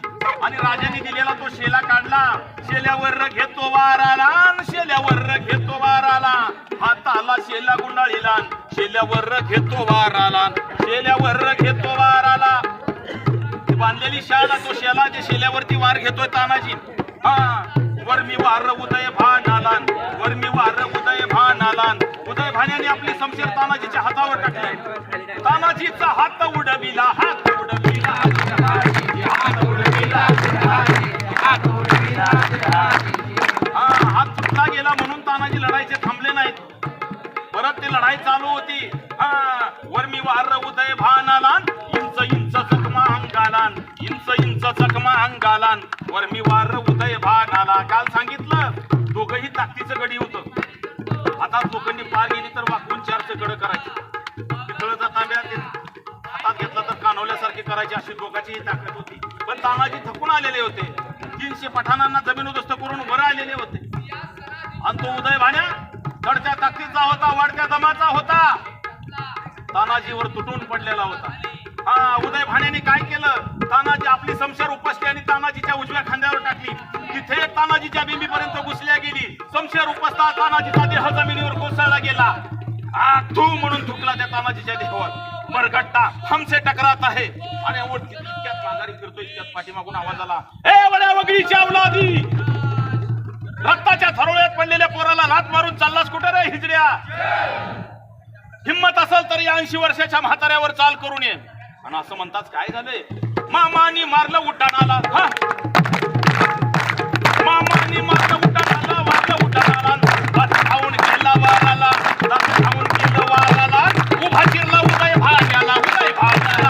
आणि राजाने दिलेला तो शेला काढला. शेल्यावर घेतो वाराला, शेल्यावर घेतो वाराला. हाताला शेला गुंडाळीला, शेल्यावर घेतो वाराला, शेल्यावर घेतो वाराला. बांधलेली शाळा तो शेला जे शेल्यावरती वार घेतोय तानाजी. हा वर्मी वार उदय भान आला, वर्मी वार उदय भान आला. उदय भाण्याने आपली शमशेर तानाजीच्या हातावर टाकली. तानाजीचा हात उडविला, हात उडविला, हात उडविला, हात उडविला. हात तुटला गेला म्हणून तानाजी लढाईचे थांबले नाहीत. परत ती लढाई चालू होती. वर्मी वार उदय भान आला. अंगाला वर मी वार उदय भानाला. काल सांगितलं दोघंही ताकदीचं गडी होतं. आता लोकांनी पार गेली तर वाकून 4 गड करायचे. पितळाचा तांब्या हातात घेतला तर कानवल्यासारखे करायचे, अशी दोघांची ताकद होती. पण तानाजी थकून आलेले होते. 300 पठाणांना जमीनोदस्त करून वर आलेले होते. आणि तो उदय भाण्या चढत्या ताकदीचा होता, वाढत्या दमाचा होता, तानाजीवर तुटून पडलेला होता. हा उदय भाण्याने काय केलं, तानाजी आपली समशेर उपसली आणि तानाजीच्या उजव्या खांद्यावर टाकली. तिथे तानाजीच्या बिंबीपर्यंत घुसल्या गेली. समशेर उपसता तानाजीचा देह जमिनीवर कोसळला गेला. तू म्हणून थुकला त्या तानाजीच्या देहावर. मरगट्टा हमसे टकरात आहे. आणि इतक्यात माघारी फिरतो, इतक्यात पाठीमागून आवाज आला, ए वड्या वगळीच्या अवलादी, रक्ताच्या थरोळ्यात पडलेल्या पोराला लाथ मारून चाललास कुठे रे हिजड्या? हिम्मत असेल तर या 80 वर्षाच्या म्हाताऱ्यावर चाल करून ये. आणि असं म्हणताच काय झालंय, मामानी मारलं उड्डाणाला. मामानी मारलं उड्डाणाला, वारलं उड्डाणाला, दात खाऊन गेला वाराला, दात खाऊन गेलं वाराला, उभा चिरला उदय भाग्याला, उदय भाग्याला.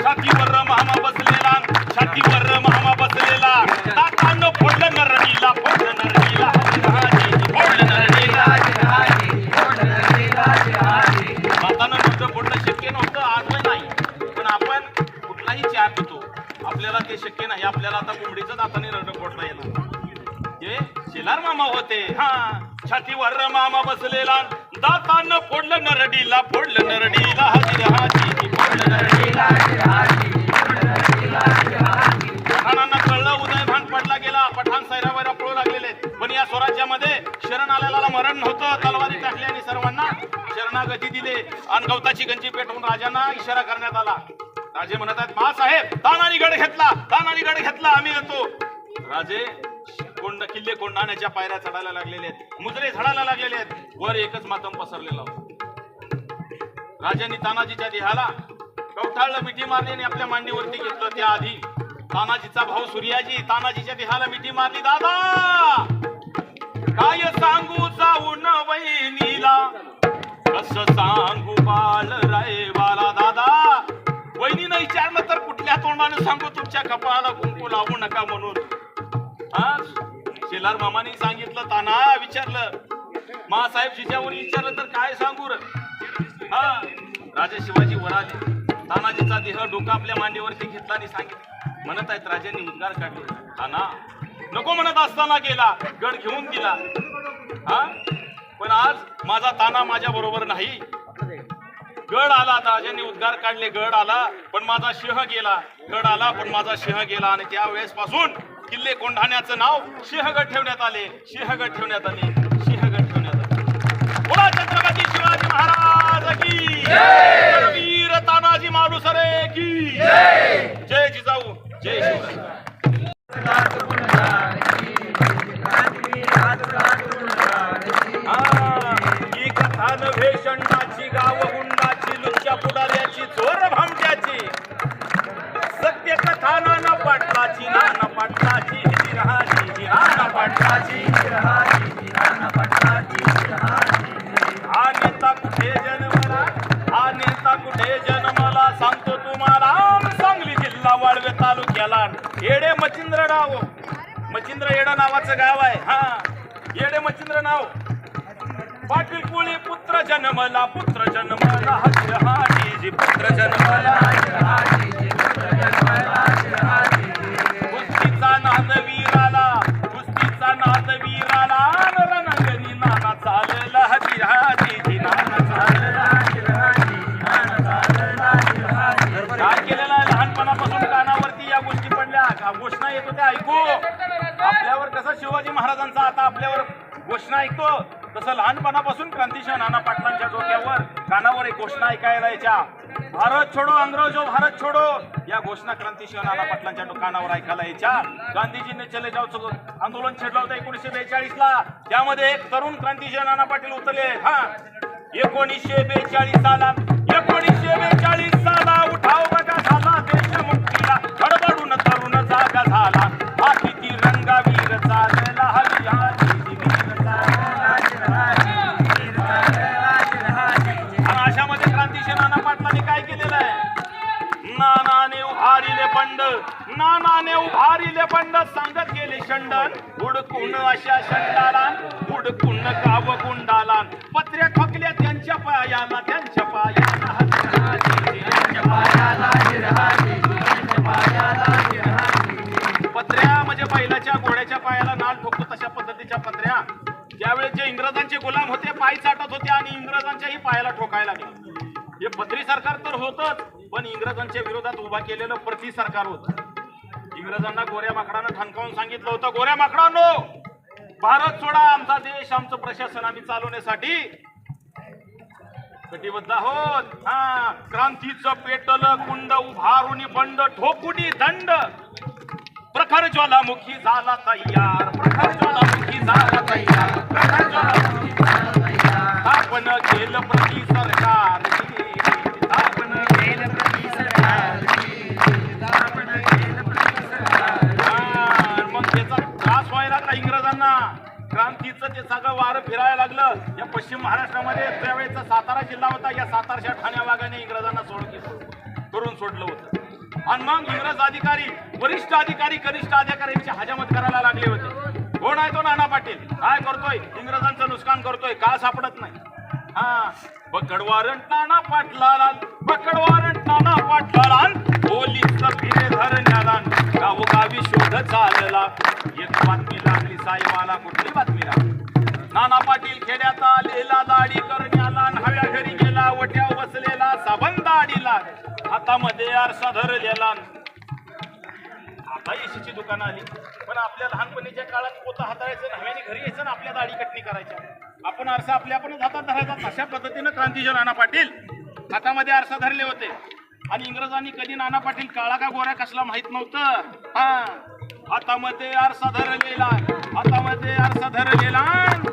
छातीवर मामा बसलेला, छातीवर मामा बसलेला, दातानं फोडलं नरडीला, फोडलं नरडीला, फोडलं नरडीला. दातानं नुसतं फोडणं शक्य नव्हतं, आजही नाही. पण आपण कुठलाही चहा पितो, आपल्याला ते शक्य नाही. आपल्याला आता कोंबडीचं दाताने रड फोडता येणार. हे शेलार मामा होते. छातीवर मामा बसलेला, दातानं फोडलं नरडीला, फोडलं नरडीला, हाजी फोडलं नरडीला. पठाणांना कळलं उदय भान पडला गेला. पठाण सैरावैरा पळू लागलेले. पण या स्वराज्यामध्ये शरण आलेला मरण नव्हतं. तलवारी टाकली आणि सर्वांना शरणागती दिले. आणि गवताची गंजी पेटवून राजांना इशारा करण्यात आला. राजे म्हणत आहेत, साहेब तानानी गड घेतला, तानानी गड घेतला, आम्ही येतो. राजे किल्ले कोंढाण्याच्या पायऱ्या चढायला लागलेले आहेत, मुजरे झडायला लागलेले आहेत. वर एकच मातम पसरलेला होता. राजांनी तानाजीच्या देहाला कवठाळला मिठी मारली आणि आपल्या मांडीवरती घेतलं. त्याआधी तानाजीचा भाऊ सूर्याजी तानाजीच्या देहाला मिठी मारली. दादा काय सांगू जाऊन वहिनीला, कसं सांगू बाल रायवाला. दादा वहिनीनं विचारलं तर कुठल्या तोंडाने सांगू तुमच्या कपाळाला कुंकू लावू नका म्हणून. शेलार मामानी सांगितलं, ताना विचारलं, मासाहेब जिजाऊन विचारलं तर काय सांगू र. राजा शिवाजी वर आले. तानाजीचा देह डोका आपल्या मांडीवरती घेतला आणि सांगितलं. म्हणत आहेत राजांनी उद्गार काढले. ताना नको म्हणत असताना गेला, गड घेऊन गेला. पण आज माझा ताना माझ्या बरोबर नाही. गड आला, राजांनी उद्गार काढले. गड आला पण माझा सिंह गेला, गड आला पण माझा सिंह गेला. आणि त्यावेळेस पासून किल्ले कोंढाण्याचं नाव सिंहगड ठेवण्यात आले, सिंहगड ठेवण्यात आले, सिंहगड ठेवण्यात आले. बोला छत्रपती शिवाजी महाराज की जय, वीर तानाजी मालुसरे की जय. जय जिजाऊ, जय शिवराय. ही कथा नव्हे शंडाची, गाव गुंडाची, लुच्च्या पुढाऱ्याची, चोर भामट्याची, सत्य कथा नाना पाटलाची, नाना पाटलाची हिराची, नाना पाटलाची हिराची, नाना पाटलाची हिराची. हा नेता कुठे जन्मला, हा नेता कुठे जन्मला, सांगतो तुम्हाला सांगली जिल्हा वाळवे तालुक्याला. येडे मचिंद्र नाव, मचिंद्र येडा नावाचं गाव आहे. येडे मचिंद्र नाव. पाटील कुळी पुत्र जन्मला, पुत्र जन्मला, हाजी पुत्र जन्मला, कुस्तीचा नाद वीराला, कुस्तीचा नाद वीराला, रणंगणी नाना चालला, हाजी नाना चालला. काय केलेलं आहे लहानपणापासून कानावरती या गोष्टी पडल्या, घोषणा येत होत्या ऐकू. आपल्यावर कसं शिवाजी महाराजांचा आता आपल्यावर घोषणा ऐकतो, तसं लहानपणापासून क्रांतिसिंह नाना पाटलांच्या डोक्यावर कानावर एक घोषणा ऐकायला यायच्या. भारत छोडो अंग्रेजो भारत छोडो, या घोषणा क्रांतिसिंह नाना पाटलांच्या कानावर ऐकायला यायच्या. गांधीजींनी चले जावचं आंदोलन छेडलं होतं 1942 ला. त्यामध्ये एक तरुण क्रांतिसिंह नाना पाटील उतरले. 1942 साला, 1942 साला उठाव बघा झाला देशमुक्तीला, हडबडून तरुण जागा झाला, हा किती रंगावीर चालला, अशामध्ये क्रांतिसिंह नाना नानाने उभारिले बंड सांगत गेले शंडन हुडकून अशा शंडाला हुडकून गाव गुंडाला पत्र्या ठोकल्या त्यांच्या पायाला त्यांच्या पायाला पत्र्या म्हणजे बैलाच्या घोड्याच्या पायाला नाल ठोकतो तशा पद्धतीच्या पत्र्या ज्यावेळेस जे इंग्रजांचे गुलाम होते पाय चाटत होते आणि इंग्रजांच्याही पायाला ठोकायला लागले. हे पत्री सरकार तर होतच पण इंग्रजांच्या विरोधात उभा केलेलं प्रति सरकार होतं. इंग्रजांना गोऱ्या माकडानं ठणकावून सांगितलं होतं, गोऱ्या माकडांनो भारत सोडा, आमचा देश आमचं प्रशासन आम्ही चालवण्यासाठी कटिबद्ध आहोत. हा क्रांतीचं पेटलं कुंड उभारुनी बंड ठोकुनी दंड प्रखर ज्वालामुखी झाला तयार प्रखर ज्वालामुखी झाला तयार प्रखर ज्वालामुखी झाला तयार आपण केलं प्रति सरकार आपण केलं प्रति सरकार मग त्याचा त्रास व्हायला का इंग्रजांना. क्रांतीचं ते सगळं वारं फिरायला लागलं. या पश्चिम महाराष्ट्रामध्ये त्यावेळेचा सातारा जिल्हा होता. या सातारच्या ठाण्या भागाने इंग्रजांना करून सोडलं होतं. आणि मग इंग्रज अधिकारी वरिष्ठ अधिकारी कनिष्ठ अधिकाऱ्यांची हजामत करायला लागले होते. कोण आहे तो नाना पाटील, काय करतोय, इंग्रजांचं नुकसान करतोय, का सापडत नाही. हा पकड वॉरंट नाना पाटलाला पकड वॉरंट नाना पाटलाला पोलीस फिरे धरण्याला गावोगावी शोध चालला. एक बातमी लागली साहेबाला, कुठली बातमी लागली. नाना पाटील खेड्यात आलेला दाढी करण्याला हव्या घरी गेला वट्याव बसलेला साबण दाढीला हातामध्ये आरसा धरलेला. आता येशीची दुकानं आली पण आपल्या लहानपणीच्या काळात पोतं हाताळायचं नव्याने घरी यायचं ना आपल्या दाढी कटणी करायच्या. आपण आरसा आपल्या आपणच हातात धरायचा. अशा पद्धतीनं क्रांतीचे नाना पाटील हातामध्ये आरसा धरले होते. आणि इंग्रजांनी कधी नाना पाटील काळा का गोरा कसला माहित नव्हतं. हा हातामध्ये आरसा धरलेला हातामध्ये आरसा धरलेला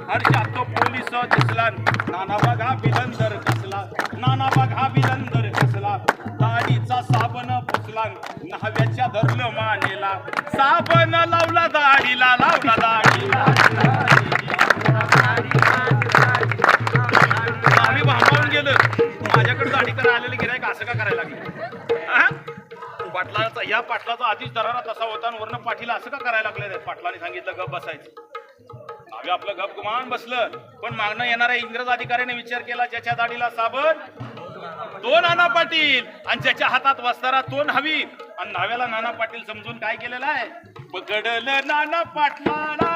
हर्षात तो पोलीस दिसला. नाना बघा बिलंदर कसला नाना बघा बिलंदर कसला दाढीचा साबण पुसला न्हाव्याच्या धरलं मानेला साबण लावला दाढीला लावला दाढीला. आम्ही भांबावून गेलो. माझ्याकडे दाढी करायला आलेले गिरायक असं का करायला लागले. पाटलाचा या पाटलाचा आधीच दरारा तसा होता आणि वर्ण पाठीला असं का करायला लागले. पाटलाने सांगितलं गप बसायचं. आम्ही आपलं गप गुमान बसलं. पण मागणं येणाऱ्या इंग्रज अधिकाऱ्याने विचार केला, ज्याच्या दाढीला साबण तो नाना पाटील आणि ज्याच्या हातात वस्तारा तो न्हावी. आणि न्हाव्याला नाना पाटील समजून काय केलेलं आहे, पकडलं नाना पाटलाला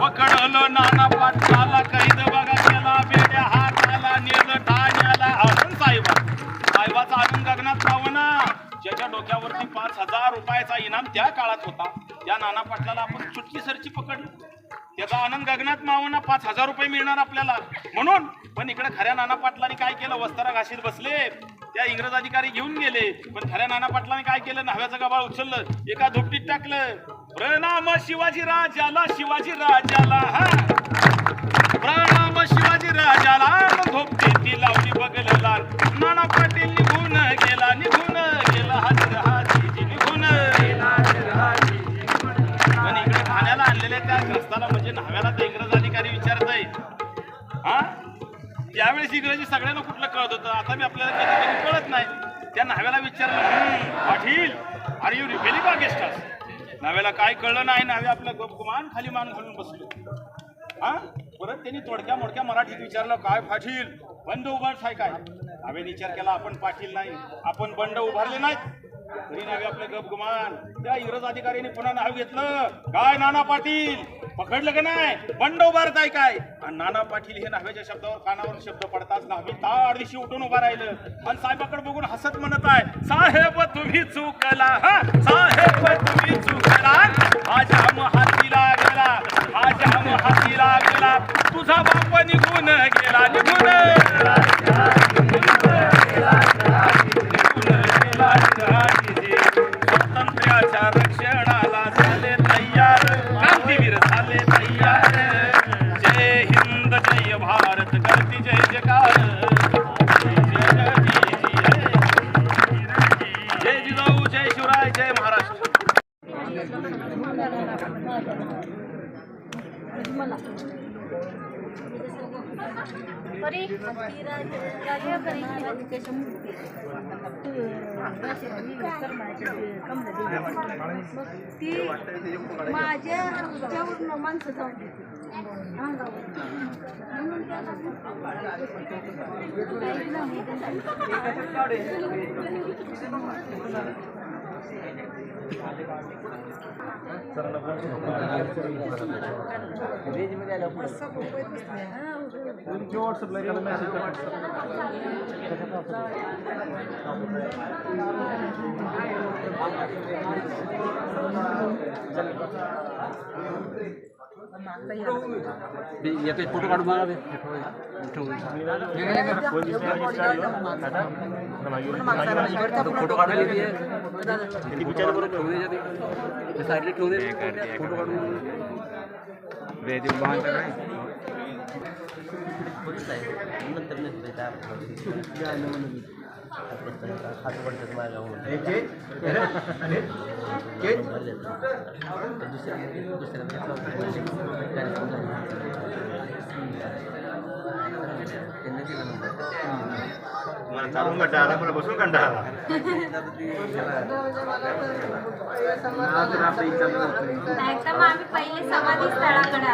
पकडलं नाना पाटलाला कैद बघा केला बेड्या हाताला नेलं ठाण्याला. आनंद साहेबाचा आनंद गगनात पावना. ज्याच्या डोक्यावरती 5,000 रुपयाचा इनाम त्या काळात होता त्या नाना पाटलाला आपण चुटकी सरची पकडलं. त्याचा आनंद गगनात मावना. 5,000 रुपये मिळणार आपल्याला म्हणून. पण इकडे खऱ्या नाना पाटलाने काय केलं, वस्तारा घाशीत बसले. त्या इंग्रज अधिकारी घेऊन गेले. पण खऱ्या नाना पाटलाने काय केलं, न्हाव्याचं गबाळ उचललं एका धोपटीत टाकलं. प्रणाम शिवाजी राजाला शिवाजी राजाला हा प्रणाम शिवाजी राजाला धोपटी ती लावली बगलला. नाना पाटील निघून गेला हाजीर हाजी निघून गेला. पण इकडे ठाण्याला आणलेल्या त्या ग्रस्ताला म्हणजे न्हाव्याला ते इंग्रज अधिकारी विचारतय. हा त्यावेळेस इंग्रजी सगळ्यांना कुठलं कळत होतं. आता मी आपल्याला कधी कळत नाही. त्या न्हाव्याला विचारलं, Patil are you rebelling against अस. न्हाव्याला काय कळलं नाही. न्हावे आपलं गपगुमान खाली मान घालून बसलो. हा परत त्यांनी तोडक्या मोडक्या मराठीत विचारलं, काय पाटील बंड उभारत आहे काय. न्हाव्याने विचार केला, आपण पाटील नाही आपण बंड उभारले नाहीत. तरी न्हावे आपलं गपगुमान. त्या इंग्रज अधिकाऱ्याने पुन्हा नाव घेतलं, काय नाना पाटील पकडलं का नाही, बंड उभारत आहे काय. आणि नाना पाटील हे न्हाव्याच्या शब्दावर कानावर शब्द पडताच न्हावी ताड दिवशी उठून उभा राहिलं आणि साहेबाकडे बघून हसत म्हणत आहे, साहेब तुम्ही चुकला हा साहेब तुम्ही चुकला. आज हम हाती लागला आज हम हाती लागला तुझा बाप निघून गेला निघून स्वातंत्र्याच्या रक्षणाला झाले तयार क्रांतीवीर झाले तयार. जय हिंद जय भारत करती जय जयकार. जय जिजाऊ जय शिवराय जय महाराष्ट्र. मला परी राजा परी त्याच्या मूर्ती मग ती माझ्या ह्याच्यावरून माणसं जाऊन देते अंगावर म्हणून त्याला फोटो काढून बघा फोटो काढून साईडला ठेवून दे फोटो काढून चालून कंटाळा मला बसून कंटाळा नाही तर मग आम्ही पहिले समाधी स्थळाकडे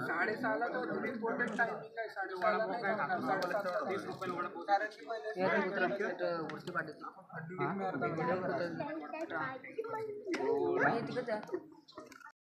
साडेसहाला तो इम्पॉर्टंट टायमिंग आहे. 30 रुपये